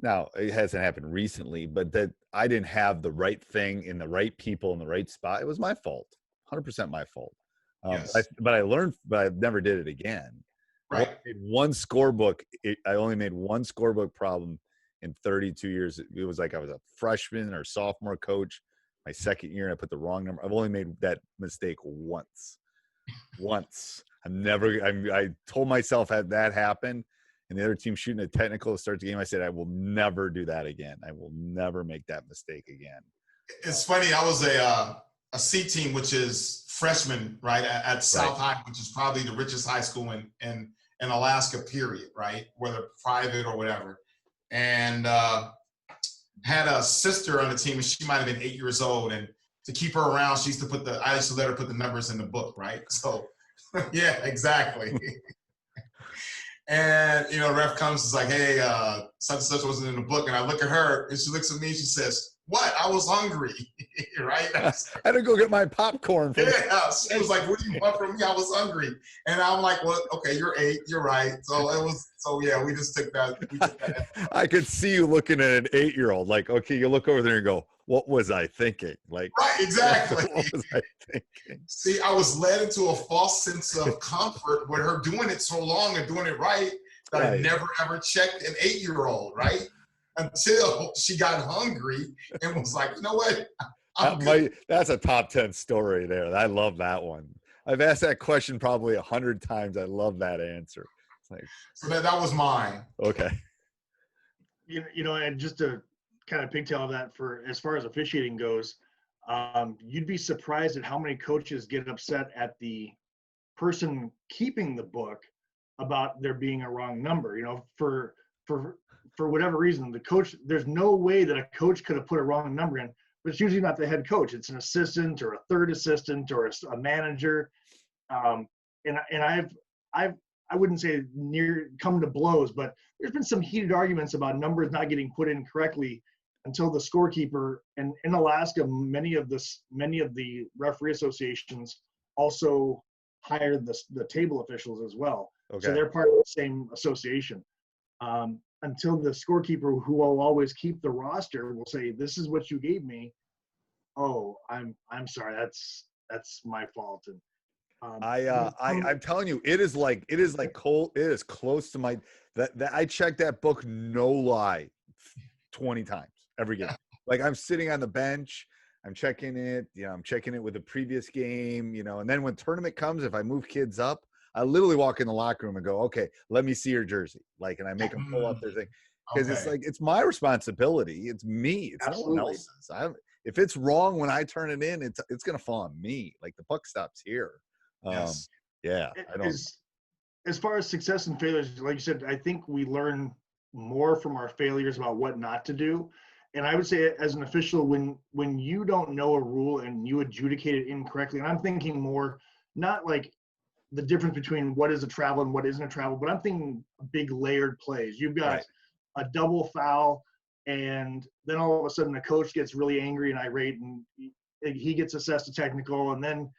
Now it hasn't happened recently, but that I didn't have the right thing in the right people in the right spot. It was my fault. 100% my fault. Yes. But I learned, but I never did it again. Right. I only made one scorebook problem in 32 years. It was like I was a freshman or sophomore coach my second year, and I put the wrong number. I've only made that mistake once. I told myself had that happened, and the other team shooting a technical to start the game, I said, I will never do that again. I will never make that mistake again. It's funny. I was a C team, which is freshman, right, at South High, which is probably the richest high school in Alaska, period, right, whether private or whatever. And had a sister on the team, and she might have been 8 years old. And to keep her around, I used to let her put the numbers in the book, right? So, yeah, exactly. And, you know, ref comes, is like, hey, such and such wasn't in the book. And I look at her, and she looks at me, and she says, what? I was hungry, right? I had to go get my popcorn. Yeah, she was like, what do you want from me? I was hungry. And I'm like, well, okay, you're 8, you're right. So yeah, we just took that. I could see you looking at an 8-year-old, like, okay, you look over there and go, what was I thinking? Like, right, exactly. What was I thinking? See, I was led into a false sense of comfort with her doing it so long and doing it right that I never ever checked an 8-year-old, right? Until she got hungry and was like, you know what? That's a top 10 story there. I love that one. I've asked that question probably 100 times. I love that answer. It's like, so that was mine. Okay. You know, and just to kind of pigtail of that, for as far as officiating goes, you'd be surprised at how many coaches get upset at the person keeping the book about there being a wrong number. You know, for whatever reason, the coach, there's no way that a coach could have put a wrong number in, but it's usually not the head coach. It's an assistant or a third assistant or a manager. And I wouldn't say near come to blows, but there's been some heated arguments about numbers not getting put in correctly until the scorekeeper. And in Alaska, many of the referee associations also hired the table officials as well. Okay. So they're part of the same association. Until the scorekeeper, who will always keep the roster, will say, "This is what you gave me." Oh, I'm sorry. That's my fault. And I'm telling you, it is close to my that I check that book, no lie, 20 times every game. Like, I'm sitting on the bench, I'm checking it, I'm checking it with the previous game, and then when tournament comes, if I move kids up, I literally walk in the locker room and go, okay, let me see your jersey. Like, and I make them pull up their thing. Because It's like, it's my responsibility. It's me. It's Absolutely. No one else's. If it's wrong when I turn it in, it's going to fall on me. Like, the buck stops here. Yes. Yeah. As far as success and failures, like you said, I think we learn more from our failures about what not to do. And I would say, as an official, when you don't know a rule and you adjudicate it incorrectly, and I'm thinking more, not like the difference between what is a travel and what isn't a travel, but I'm thinking big layered plays. You've got a double foul, and then all of a sudden the coach gets really angry and irate, and he gets assessed a technical, and then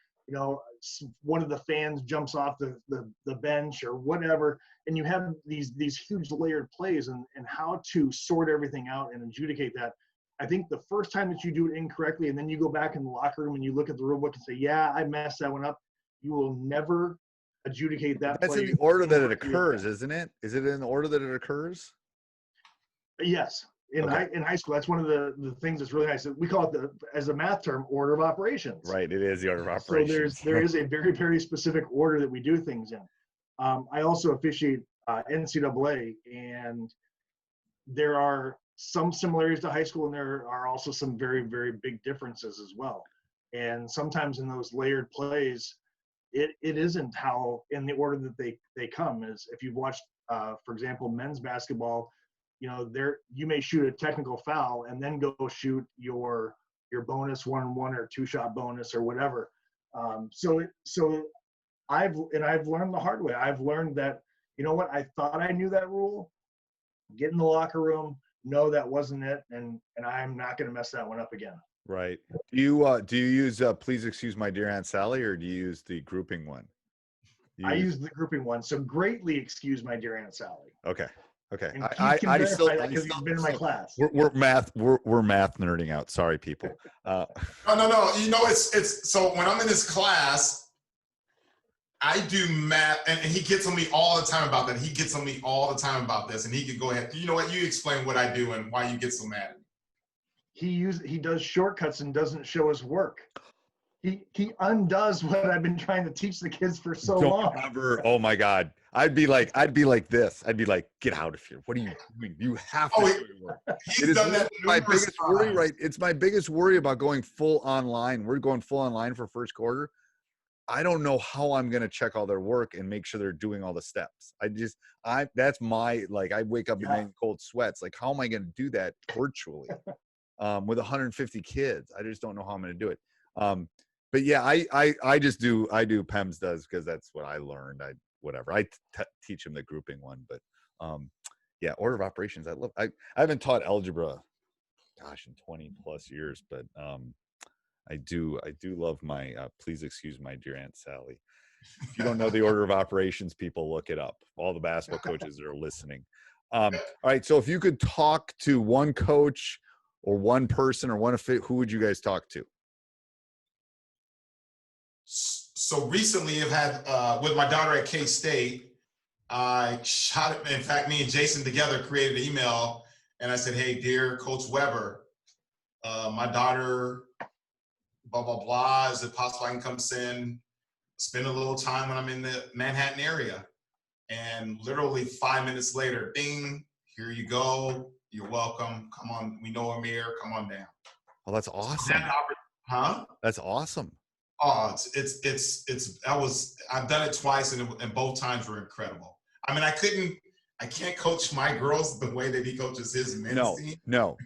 one of the fans jumps off the bench or whatever, and you have these huge layered plays, and how to sort everything out and adjudicate that. I think the first time that you do it incorrectly, and then you go back in the locker room and you look at the rule book and say, yeah, I messed that one up, you will never adjudicate that. That's play in the order that it occurs, isn't it? Is it in the order that it occurs? Yes. In high school, that's one of the things that's really nice. We call it, as a math term, order of operations. Right, it is the order of operations. So there is a very, very specific order that we do things in. I also officiate NCAA, and there are some similarities to high school, and there are also some very, very big differences as well. And sometimes in those layered plays, it isn't how in the order that they come. Is if you've watched, for example, men's basketball, you may shoot a technical foul and then go shoot your bonus 1-on-1 or 2-shot bonus or whatever. So I've learned the hard way. I've learned that, I thought I knew that rule. Get in the locker room, no, that wasn't it, and I'm not going to mess that one up again. Right. Do you use please excuse my dear Aunt Sally, or do you use the grouping one? I use the grouping one. So greatly excuse my dear Aunt Sally. Okay. Okay. And I still because he's been in my class. We're math nerding out. Sorry, people. No. It's so when I'm in his class, I do math, and he gets on me all the time about that. He gets on me all the time about this, and he could go ahead. You know what? You explain what I do and why you get so mad at me. He does shortcuts and doesn't show his work. He undoes what I've been trying to teach the kids for so long. Oh my God. I'd be like this. I'd be like, get out of here. What are you doing? You have to Oh, do your work. he's It is done that my numerous biggest worry, times. right? It's my biggest worry about going full online. We're going full online for first quarter. I don't know how I'm going to check all their work and make sure they're doing all the steps. That's my, like, I wake up in cold sweats. Like, how am I going to do that virtually with 150 kids? I just don't know how I'm going to do it. But yeah, I do PEMS does because that's what I learned. I teach them the grouping one, but yeah, order of operations. I haven't taught algebra, gosh, in 20 plus years, but I do love my, please excuse my dear Aunt Sally. If you don't know the order of operations, people, look it up. All the basketball coaches that are listening. All right. So if you could talk to one coach or one person or who would you guys talk to? So recently I've had, with my daughter at K-State, I shot it. In fact, me and Jason together created an email and I said, hey, dear Coach Weber, my daughter, blah, blah, blah. Is it possible I can come spend a little time when I'm in the Manhattan area? And literally 5 minutes later, bing, here you go. You're welcome. Come on. We know Amir. Come on down. Oh, that's awesome. Huh? That's awesome. Oh, I've done it twice and both times were incredible. I mean, I can't coach my girls the way that he coaches his men's team. No.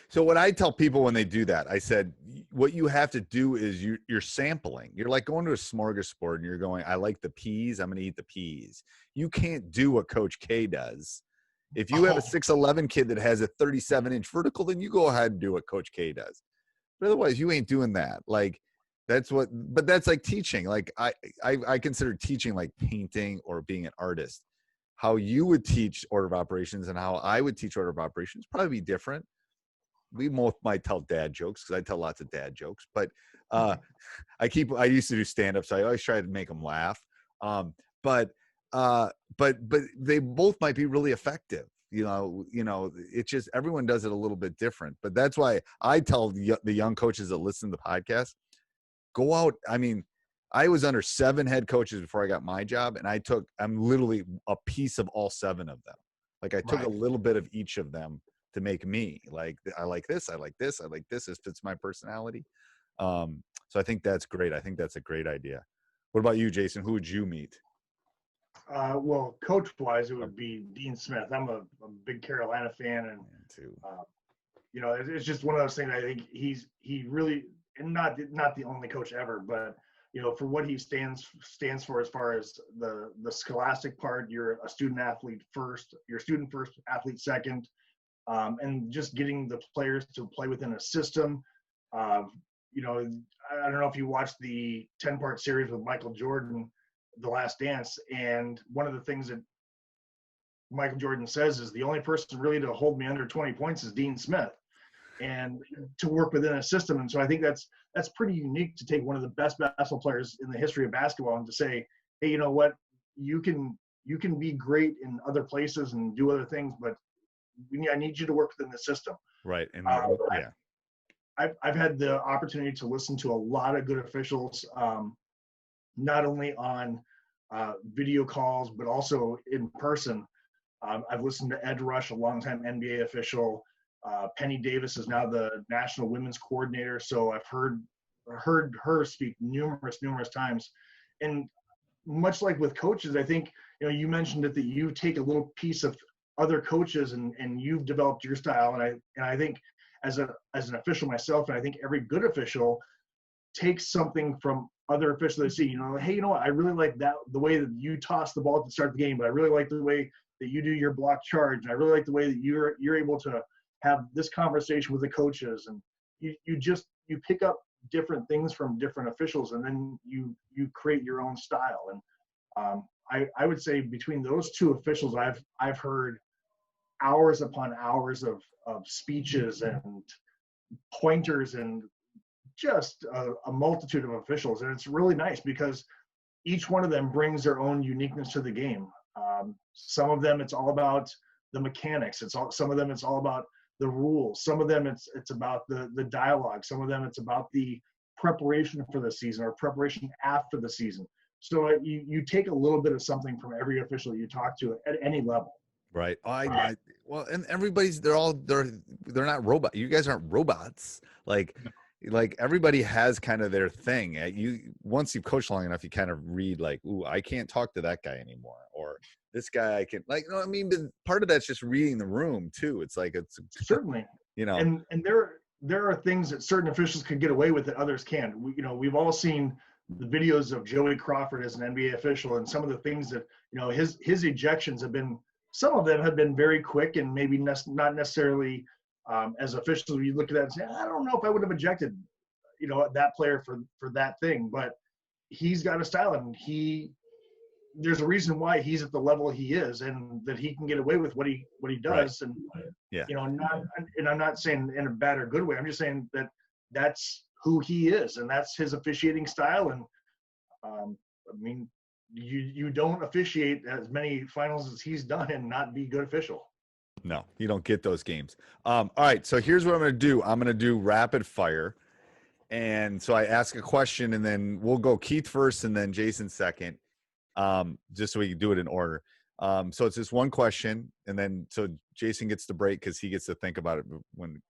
So what I tell people when they do that, I said, what you have to do is you're sampling. You're like going to a smorgasbord and you're going, I like the peas. I'm going to eat the peas. You can't do what Coach K does. If you have a 6'11" kid that has a 37-inch vertical, then you go ahead and do what Coach K does. But otherwise, you ain't doing that. Like, but that's like teaching. Like I consider teaching like painting or being an artist. How you would teach order of operations and how I would teach order of operations probably be different. We both might tell dad jokes because I tell lots of dad jokes, but I used to do stand-up, so I always try to make them laugh. But they both might be really effective. You know, it's just everyone does it a little bit different. But that's why I tell the young coaches that listen to the podcast, go out. I mean, I was under 7 head coaches before I got my job, and I'm literally a piece of all 7 of them. Like I took a little bit of each of them to make me. Like, I like this, I like this, I like this. This fits my personality. So I think that's great. I think that's a great idea. What about you, Jason? Who would you meet? Well, coach-wise, it would be Dean Smith. I'm a big Carolina fan, and you know, it's just one of those things. I think he really, and not the only coach ever, but you know, for what he stands for as far as the scholastic part. You're a student athlete first. You're student first, athlete second, and just getting the players to play within a system. You know, I don't know if you watched the 10-part series with Michael Jordan, The Last Dance, and one of the things that Michael Jordan says is the only person really to hold me under 20 points is Dean Smith, and to work within a system. And so I think that's pretty unique to take one of the best basketball players in the history of basketball and to say, hey, you know what, you can be great in other places and do other things, but I need you to work within the system. Right. And I've had the opportunity to listen to a lot of good officials, not only on video calls, but also in person. I've listened to Ed Rush, a longtime NBA official. Penny Davis is now the national women's coordinator. So I've heard her speak numerous times. And much like with coaches, I think, you know, you mentioned it, that you take a little piece of other coaches and you've developed your style. And I think as an official myself, and I think every good official takes something from other officials they see, you know, hey, you know what, I really like the way that you toss the ball at the start of the game, but I really like the way that you do your block charge. And I really like the way that you're able to have this conversation with the coaches. And you pick up different things from different officials, and then you create your own style. And I would say between those two officials, I've heard hours upon hours of speeches and pointers and just a multitude of officials. And it's really nice because each one of them brings their own uniqueness to the game. Some of them, it's all about the mechanics. Some of them, it's all about the rules. Some of them, it's about the dialogue. Some of them, it's about the preparation for the season or preparation after the season. So you take a little bit of something from every official you talk to at any level. Right. Well, and they're not robot. You guys aren't robots. Like everybody has kind of their thing. Once you've coached long enough, you kind of read like, ooh, I can't talk to that guy anymore, or this guy I can, like, you know what I mean? But part of that's just reading the room too. It's like Certainly. you know. And there are things that certain officials can get away with that others can't. We've all seen the videos of Joey Crawford as an NBA official, and some of the things that his ejections have been. Some of them have been very quick and maybe not necessarily as officials. You look at that and say, I don't know if I would have ejected, that player for that thing. But he's got a style, and there's a reason why he's at the level he is, and that he can get away with what he does. Right. And yeah, and I'm not saying in a bad or good way. I'm just saying that that's who he is, and that's his officiating style. And I mean, you don't officiate as many finals as he's done and not be good official. No, you don't get those games. All right, so here's what I'm going to do. I'm going to do rapid fire. And so I ask a question, and then we'll go Keith first and then Jason second, just so we can do it in order. So it's just one question, and then so Jason gets the break because he gets to think about it when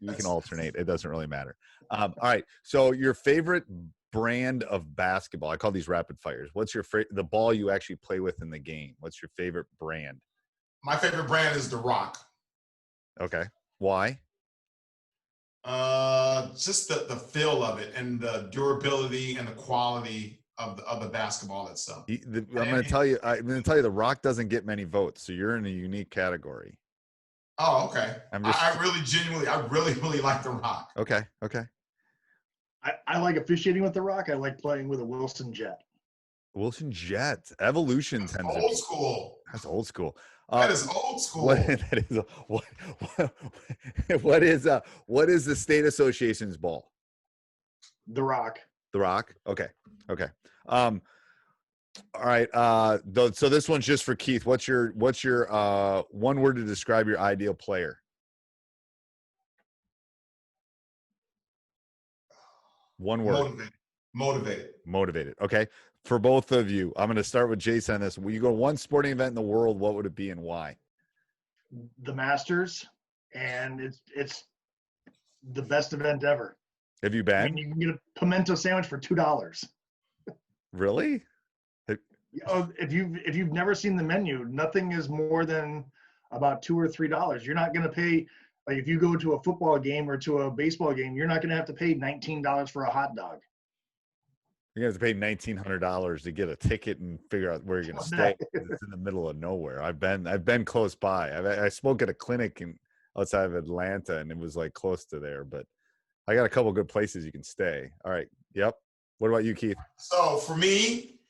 we can alternate. It doesn't really matter. All right, so your favorite brand of basketball. I call these rapid fires. What's your the ball you actually play with in the game? What's your favorite brand? My favorite brand is The Rock. Okay. Why? Just the feel of it and the durability and the quality of the basketball itself. I'm going to tell you, The Rock doesn't get many votes, so you're in a unique category. Oh, okay. I really like The Rock. Okay. I like officiating with The Rock. I like playing with a Wilson Jet. Wilson Jet. Evolution tends to be old school. That's old school. That is old school. What is the state association's ball? The Rock. The Rock. Okay. All right. So this one's just for Keith. What's your one word to describe your ideal player? One word. Motivated. Okay. For both of you, I'm going to start with Jason on this. Will you go to one sporting event in the world? What would it be and why? The Masters, and it's the best event ever. Have you been? I mean, you can get a pimento sandwich for $2. Really? If you've never seen the menu, nothing is more than about $2 or $3. You're not going to pay, like if you go to a football game or to a baseball game, you're not going to have to pay $19 for a hot dog. You're going to have to pay $1,900 to get a ticket and figure out where you're going to stay. It's in the middle of nowhere. I've been close by. I spoke at a clinic outside of Atlanta, and it was like close to there. But I got a couple good places you can stay. All right. Yep. What about you, Keith? So for me,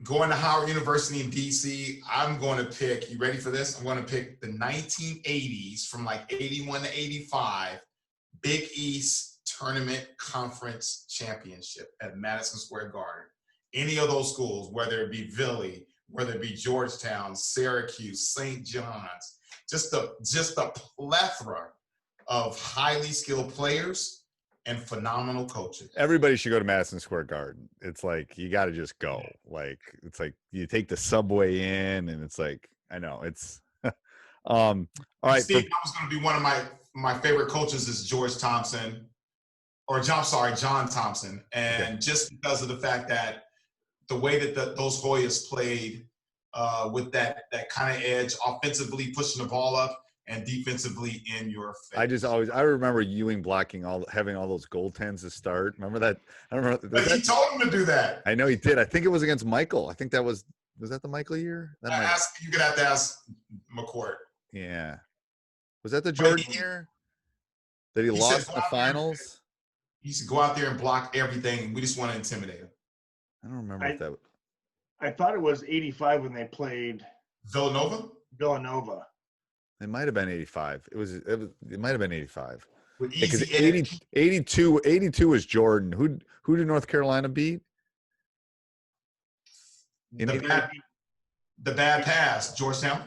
going to Howard University in DC, I'm going to pick. You ready for this? I'm going to pick the 1980s from like 81 to 85 Big East Tournament Conference Championship at Madison Square Garden. Any of those schools, whether it be Villy, whether it be Georgetown, Syracuse, St. John's, just a plethora of highly skilled players and phenomenal coaches. Everybody should go to Madison Square Garden. It's like you got to just go. Like it's like you take the subway in, and it's like I know it's. All right, Steve, that was going to be one of my favorite coaches is John Thompson, and just because of the fact that the way that those Hoyas played with that kind of edge, offensively pushing the ball up and defensively in your face. I remember Ewing having all those goaltends to start. Remember that? I don't remember. But he told him to do that. I know he did. I think it was against Michael. I think that was that the Michael year? You could have to ask McCourt. Yeah. Was that the Jordan year that he lost in the finals? He used to go out there and block everything. We just want to intimidate him. I don't remember what that was. I thought it was 85 when they played Villanova. It might have been 85. It might have been 85. Because 82 was Jordan. Who did North Carolina beat? The bad pass, Georgetown.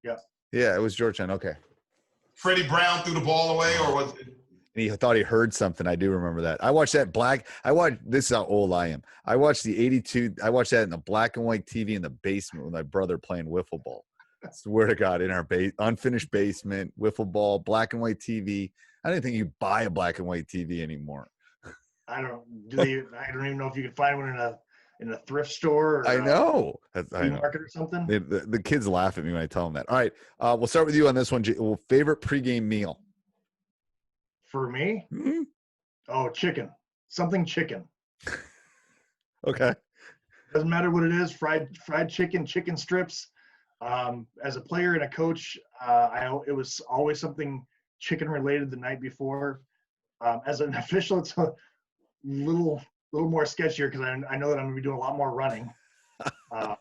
Yeah. Yeah, it was Georgetown. Okay. Freddie Brown threw the ball away, or was it? And he thought he heard something. I do remember that. I watched that this is how old I am. I watched the 82. I watched that in the black and white TV in the basement with my brother playing wiffle ball. I swear to God, in our unfinished basement, wiffle ball, black and white TV. I don't think you buy a black and white TV anymore. I don't even know if you could find one in a thrift store or I know. flea market or something. The kids laugh at me when I tell them that. All right. We'll start with you on this one. Favorite pregame meal? For me? Mm-hmm. Oh, chicken. Something chicken. Okay. Doesn't matter what it is. Fried chicken, chicken strips. As a player and a coach, it was always something chicken related the night before. As an official, it's a little more sketchier because I know that I'm going to be doing a lot more running. And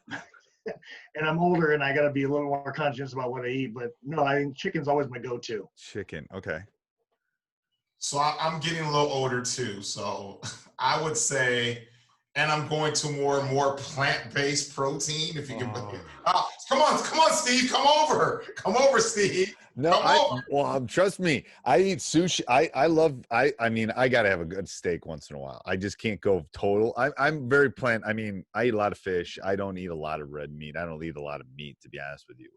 I'm older and I got to be a little more conscious about what I eat. But no, I think chicken's always my go-to. Chicken. Okay. So I'm getting a little older too. So I would say, and I'm going to more and more plant-based protein. If you can, come on, Steve, come over, Steve. Well, trust me, I eat sushi. I mean, I got to have a good steak once in a while. I just can't go total. I'm very plant. I mean, I eat a lot of fish. I don't eat a lot of red meat. I don't eat a lot of meat, to be honest with you.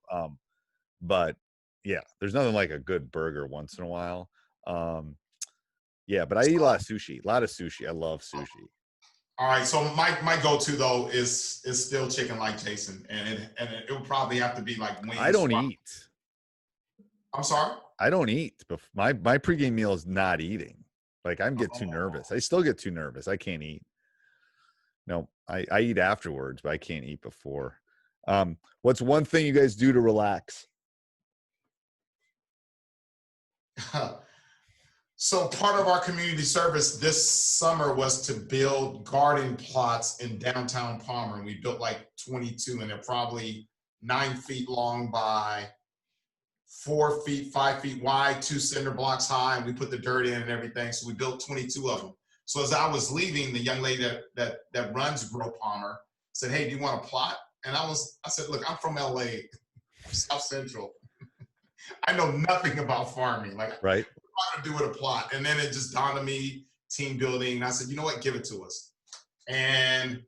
But yeah, there's nothing like a good burger once in a while. Yeah, but I eat a lot of sushi. I love sushi. All right, so my go-to though is still chicken, like Jason, and it would probably have to be like wings. I don't eat. I'm sorry? I don't eat. My pregame meal is not eating. Like I get too nervous. I still get too nervous. I can't eat. No, I eat afterwards, but I can't eat before. What's one thing you guys do to relax? So part of our community service this summer was to build garden plots in downtown Palmer. And we built like 22, and they're probably 9 feet long by 4 feet, 5 feet wide, 2 cinder blocks high, and we put the dirt in and everything. So we built 22 of them. So as I was leaving, the young lady that runs Grow Palmer said, "Hey, do you want a plot?" And I said, "Look, I'm from LA, South Central. I know nothing about farming. Like, right. What do I do with a plot?" And then it just dawned on me, team building. And I said, "You know what? Give it to us." And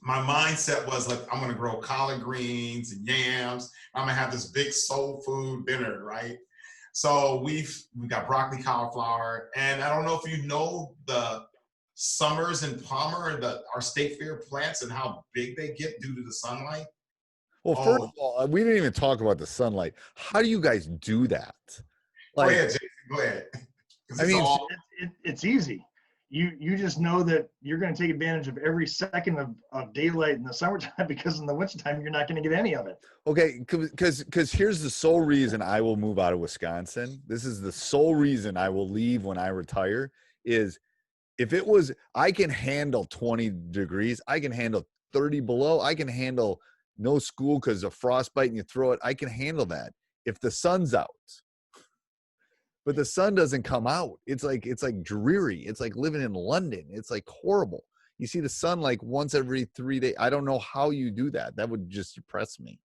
my mindset was like, I'm going to grow collard greens and yams. I'm going to have this big soul food dinner, right? So we got broccoli, cauliflower. And I don't know if you know the summers in Palmer, our state fair plants and how big they get due to the sunlight. Well, first of all, we didn't even talk about the sunlight. How do you guys do that? Like, go ahead, Jason. Go ahead. I mean, it's easy. You just know that you're going to take advantage of every second of daylight in the summertime, because in the wintertime, you're not going to get any of it. Okay, because here's the sole reason I will move out of Wisconsin. This is the sole reason I will leave when I retire is if it was, I can handle 20 degrees. I can handle 30 below. I can handle no school because of frostbite and you throw it. I can handle that if the sun's out. But the sun doesn't come out. It's like dreary. It's like living in London. It's like horrible. You see the sun like once every 3 days. I don't know how you do that. That would just depress me.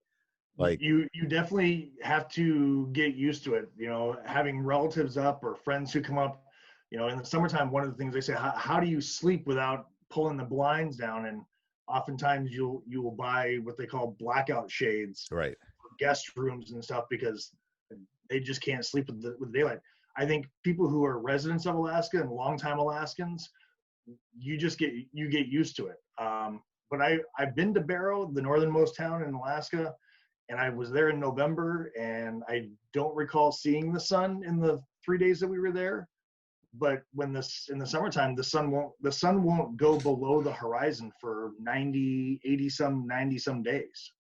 Like you definitely have to get used to it. You know, having relatives up or friends who come up. You know, in the summertime, one of the things they say, how do you sleep without pulling the blinds down? And oftentimes you will buy what they call blackout shades, right, for guest rooms and stuff, because they just can't sleep with daylight. I think people who are residents of Alaska and longtime Alaskans, you get used to it. But I've been to Barrow, the northernmost town in Alaska, and I was there in November, and I don't recall seeing the sun in the 3 days that we were there. But in the summertime, the sun won't go below the horizon for 90 some days.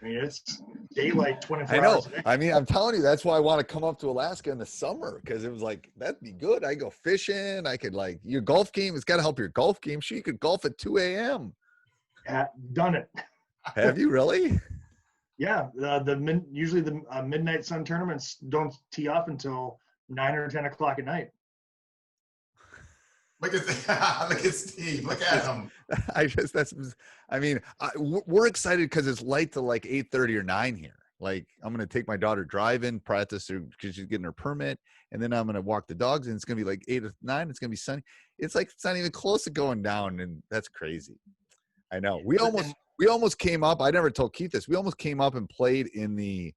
I mean, it's daylight 24 hours a day. I mean, I'm telling you, that's why I want to come up to Alaska in the summer, because it was like, that'd be good. I go fishing. I could, like, your golf game, it's got to help your golf game. Sure, you could golf at 2 a.m. Done it. Have you really? Yeah. Usually the midnight sun tournaments don't tee off until 9 or 10 o'clock at night. Look at Steve. Look at him. We're excited because it's light till like 8:30 or 9 here. Like, I'm going to take my daughter driving, practice her because she's getting her permit. And then I'm going to walk the dogs, and it's going to be like 8 or 9. It's going to be sunny. It's like, it's not even close to going down. And that's crazy. I know. We almost came up. I never told Keith this. We almost came up and played in the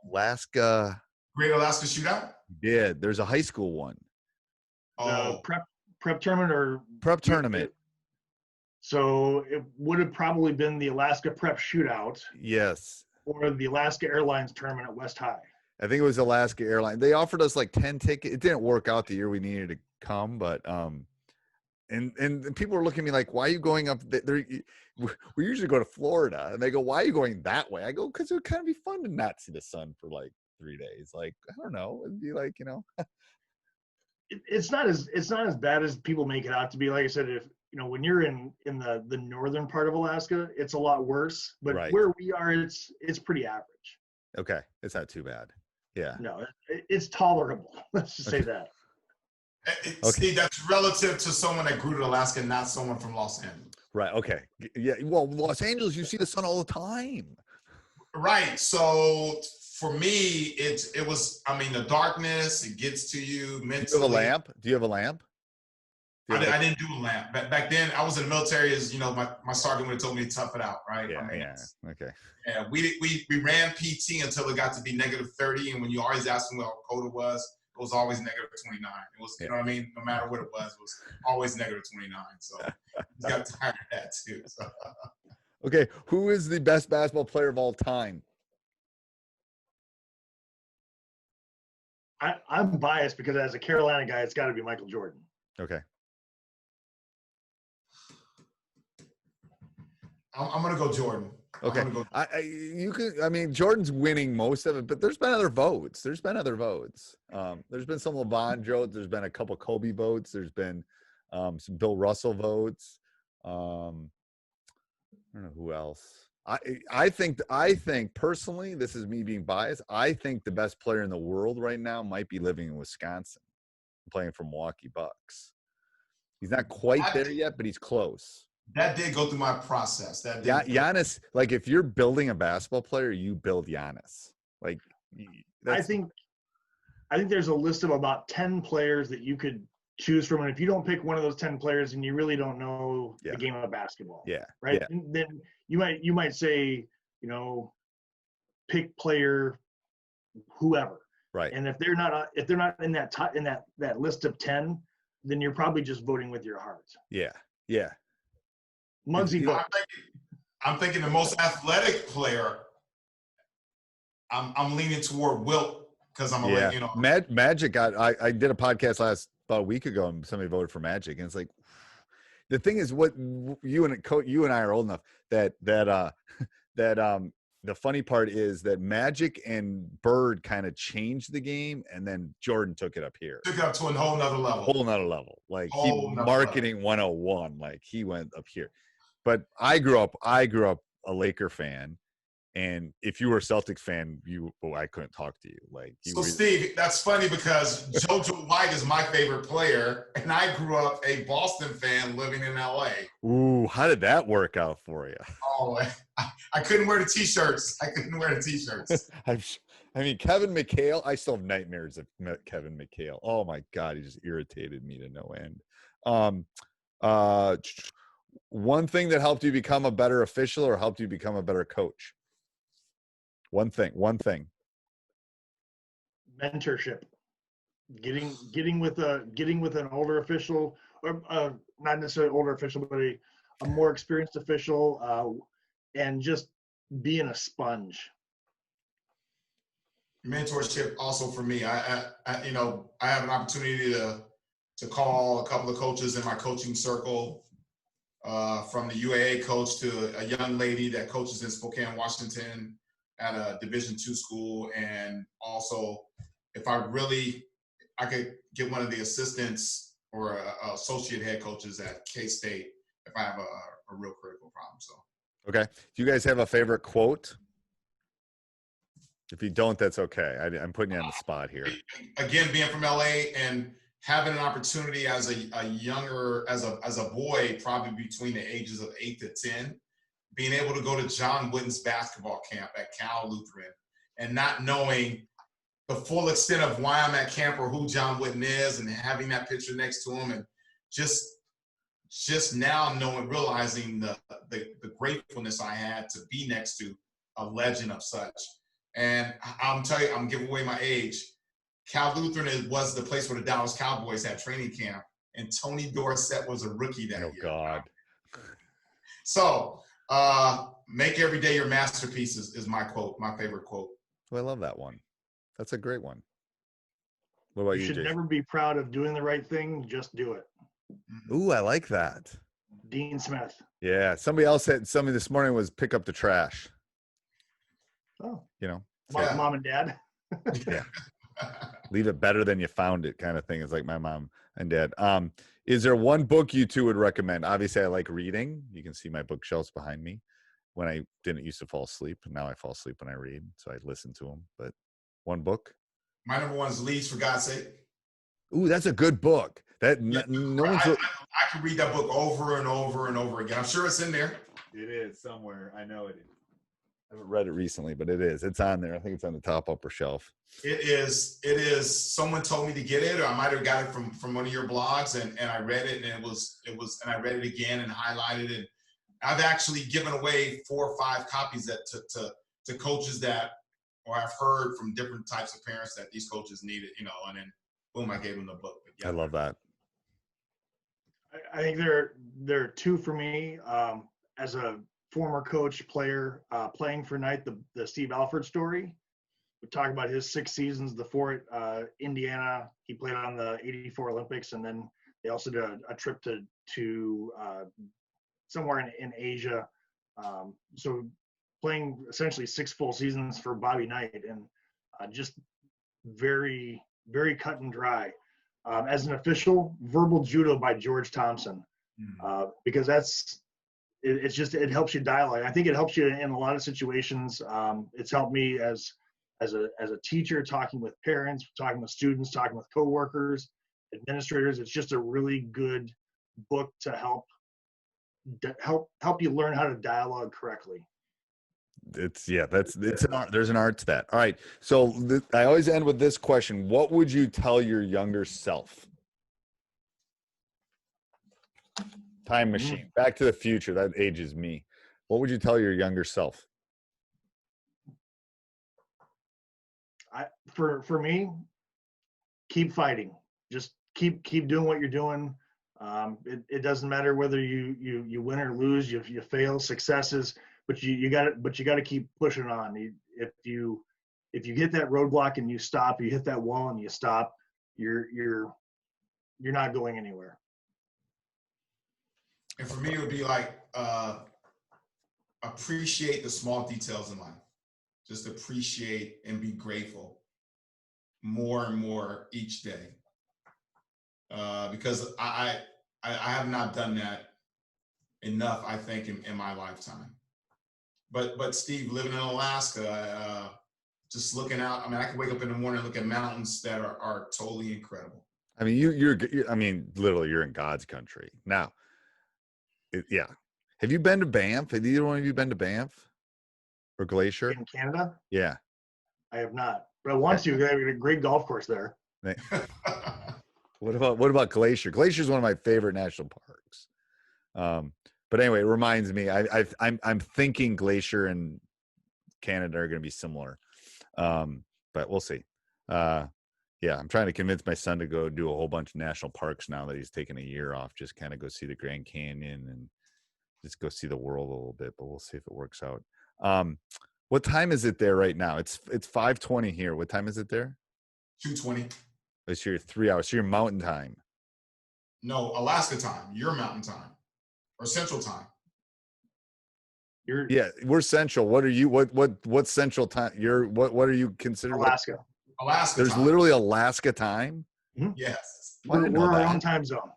Alaska. Great Alaska Shootout? Yeah. There's a high school one. Oh, Prep tournament or Prep tournament. So it would have probably been the Alaska Prep Shootout. Yes. Or the Alaska Airlines tournament at West High. I think it was Alaska Airlines. They offered us like 10 tickets. It didn't work out the year we needed to come, but and people were looking at me like, why are you going up there? We usually go to Florida, and they go, why are you going that way? I go, because it would kind of be fun to not see the sun for like 3 days. Like, I don't know. It'd be like, It's not as bad as people make it out to be. Like I said, if when you're in the northern part of Alaska, it's a lot worse. But Right. where we are, it's pretty average. Okay, it's not too bad. Yeah. No, it's tolerable. Let's just say that. See, that's relative to someone that grew to Alaska, not someone from Los Angeles. Right. Okay. Yeah. Well, Los Angeles, you see the sun all the time. Right. So for me, it was. I mean, the darkness, it gets to you mentally. Do you have a lamp? Do you have a lamp? I didn't do a lamp. Back then, I was in the military. As my sergeant would have told me to tough it out. Right. Yeah. I mean, Yeah. Okay. Yeah. We ran PT until it got to be -30, and when you always asked them what our quota was, it was always -29. It was, you know what I mean? No matter what it was always -29. So I got tired of that too. So. Okay. Who is the best basketball player of all time? I'm biased because as a Carolina guy, it's got to be Michael Jordan. Okay. I'm gonna go Jordan. Okay. I mean, Jordan's winning most of it, but there's been other votes. There's been some LeBron votes. There's been a couple Kobe votes. There's been some Bill Russell votes. I don't know who else. I think personally, this is me being biased. I think the best player in the world right now might be living in Wisconsin, playing for Milwaukee Bucks. He's not quite there yet, but he's close. That did go through my process. Giannis, like if you're building a basketball player, you build Giannis. Like, I think there's a list of about 10 players that you could choose from, and if you don't pick one of those 10 players, then you really don't know the game of basketball. Yeah. Right. Yeah. And then you might say, pick player whoever. Right. And if they're not in that list of 10, then you're probably just voting with your heart. Yeah. Yeah. Muggsy Bogues. I'm thinking the most athletic player. I'm leaning toward Wilt because I'm Magic I did a podcast about a week ago, and somebody voted for Magic, and it's like, the thing is, what you and I are old enough that the funny part is that Magic and Bird kind of changed the game, and then Jordan took it up here. Took it up to a whole nother level. Like marketing 101, like he went up here. But I grew up a Laker fan, and if you were a Celtics fan, I couldn't talk to you. Like, Steve, that's funny because JoJo White is my favorite player, and I grew up a Boston fan living in LA. Ooh, how did that work out for you? Oh, I couldn't wear the t-shirts. I mean, Kevin McHale, I still have nightmares of Kevin McHale. Oh my God, he just irritated me to no end. One thing that helped you become a better official or helped you become a better coach? One thing. Mentorship. Getting with an older official, or not necessarily older official, but a more experienced official, and just being a sponge. Mentorship also for me. I have an opportunity to call a couple of coaches in my coaching circle, from the UAA coach to a young lady that coaches in Spokane, Washington at a Division II school. And also, if I could get one of the assistants or associate head coaches at K-State if I have a real critical problem. So. Okay. Do you guys have a favorite quote? If you don't, that's okay. I'm putting you on the spot here. Again, being from LA and having an opportunity as a boy, probably between the ages of 8 to 10, being able to go to John Wooden's basketball camp at Cal Lutheran and not knowing the full extent of why I'm at camp or who John Wooden is, and having that picture next to him, and just now realizing the gratefulness I had to be next to a legend of such. And I'm telling you, I'm giving away my age. Cal Lutheran was the place where the Dallas Cowboys had training camp, and Tony Dorsett was a rookie that year. Oh God. So make every day your masterpiece is my quote, my favorite quote. Oh, I love that one. That's a great one. What about You you, should Jason? never be proud of doing the right thing. Just do it. Ooh, I like that. Dean Smith. Yeah. Somebody else said something this morning was pick up the trash. Oh, You know, Yeah. mom and dad. yeah. Leave it better than you found it kind of thing. Is like my mom and dad. Is there one book you two would recommend? Obviously, I like reading. You can see my bookshelves behind me. When I didn't used to fall asleep, and now I fall asleep when I read, so I listen to them. But one book. My number one is Leads, for God's sake. Ooh, that's a good book. That Yeah, no one's. I can read that book over and over and over again. I'm sure it's in there. It is somewhere. I know it is. I haven't read it recently, but it is. It's on there. I think it's on the top upper shelf. It is. Someone told me to get it, or I might have got it from one of your blogs, and I read it, and it was, and I read it again and highlighted it. I've actually given away 4 or 5 copies to coaches that, or I've heard from different types of parents that these coaches needed, and then boom, I gave them the book. But yeah. I love that. I think there are 2 for me. As a former coach, player, playing for Knight, the Steve Alford story. We talk about his 6 seasons, the 4 at Indiana. He played on the '84 Olympics, and then they also did a trip to somewhere in Asia. So playing essentially 6 full seasons for Bobby Knight, and just very, very cut and dry. As an official, verbal judo by George Thompson, because it helps you dialogue. I think it helps you in a lot of situations. It's helped me as a teacher, talking with parents, talking with students, talking with coworkers, administrators. It's just a really good book to help you learn how to dialogue correctly. It's an art. There's an art to that. All right. So I always end with this question. What would you tell your younger self? Time machine. Back to the Future. That ages me. What would you tell your younger self? For me, keep fighting. Just keep doing what you're doing. It doesn't matter whether you win or lose. You fail, successes. But you got to keep pushing on. If you hit that roadblock and you stop, you hit that wall and you stop, you're not going anywhere. And for me, it would be like appreciate the small details in life. Just appreciate and be grateful more and more each day. Because I have not done that enough, I think, in my lifetime. But Steve, living in Alaska, just looking out, I could wake up in the morning and look at mountains that are totally incredible. You're literally you're in God's country. Now, yeah. Have you been to Banff? Have either one of you been to Banff or Glacier? In Canada? Yeah. I have not, but I want to. They have a great golf course there. What about Glacier? Glacier is one of my favorite national parks. But anyway, it reminds me. I'm thinking Glacier and Canada are going to be similar, but we'll see. Yeah, I'm trying to convince my son to go do a whole bunch of national parks now that he's taken a year off. Just kind of go see the Grand Canyon and just go see the world a little bit. But we'll see if it works out. What time is it there right now? It's 5:20 here. What time is it there? 2:20. It's your 3 hours. So your mountain time. No, Alaska time. Your mountain time. Or Central time. Yeah, we're Central. What are you? What Central time? What are you considering? Alaska. Alaska. There's time. literally Alaska time. Yes. We're our own time zone.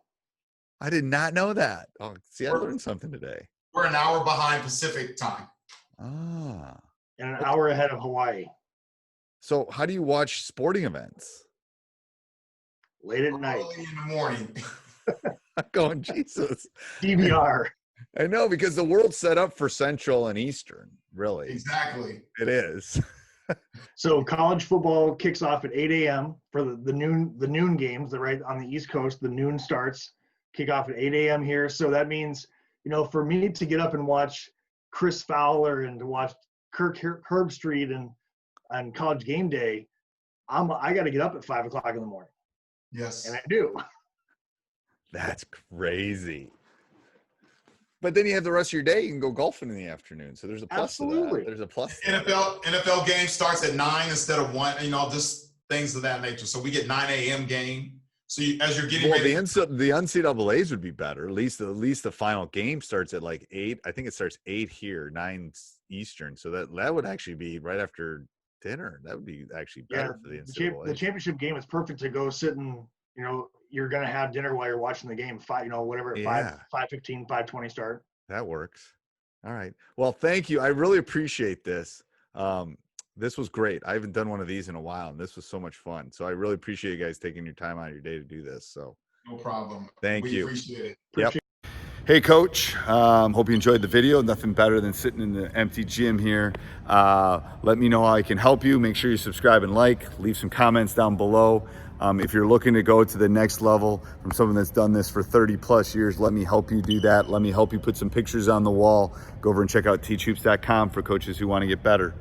I did not know that. Oh, see, I learned something today. We're an hour behind Pacific time. Ah. And an hour ahead of Hawaii. So how do you watch sporting events? Late at night. Early in the morning. I'm going, Jesus. DVR. I know, because the world's set up for Central and Eastern, really. Exactly. It is. So college football kicks off at 8 a.m. for the noon games. Right on the East Coast, the noon starts. Kick off at 8 a.m. here. So that means, for me to get up and watch Chris Fowler and to watch Kirk Herbstreit and College Game Day, I got to get up at 5 o'clock in the morning. Yes. And I do. That's crazy. But then you have the rest of your day. You can go golfing in the afternoon. So there's a plus to that. There's a plus. NFL game starts at 9 instead of 1. Just things of that nature. So we get 9 a.m. game. So as you're getting ready, the NCAA's would be better. At least the final game starts at like 8. I think it starts 8 here, 9 Eastern. So that would actually be right after dinner. That would be actually better for the NCAA. The championship game is perfect to go sit and you're gonna have dinner while you're watching the game. 5:15, 5:20 start. That works. All right. Well, thank you. I really appreciate this. This was great. I haven't done one of these in a while, and this was so much fun. So I really appreciate you guys taking your time out of your day to do this. So no problem. Thank you. Appreciate it. Yep. Hey, Coach. Hope you enjoyed the video. Nothing better than sitting in the empty gym here. Let me know how I can help you. Make sure you subscribe and like. Leave some comments down below. If you're looking to go to the next level from someone that's done this for 30 plus years, let me help you do that. Let me help you put some pictures on the wall. Go over and check out teachhoops.com for coaches who want to get better.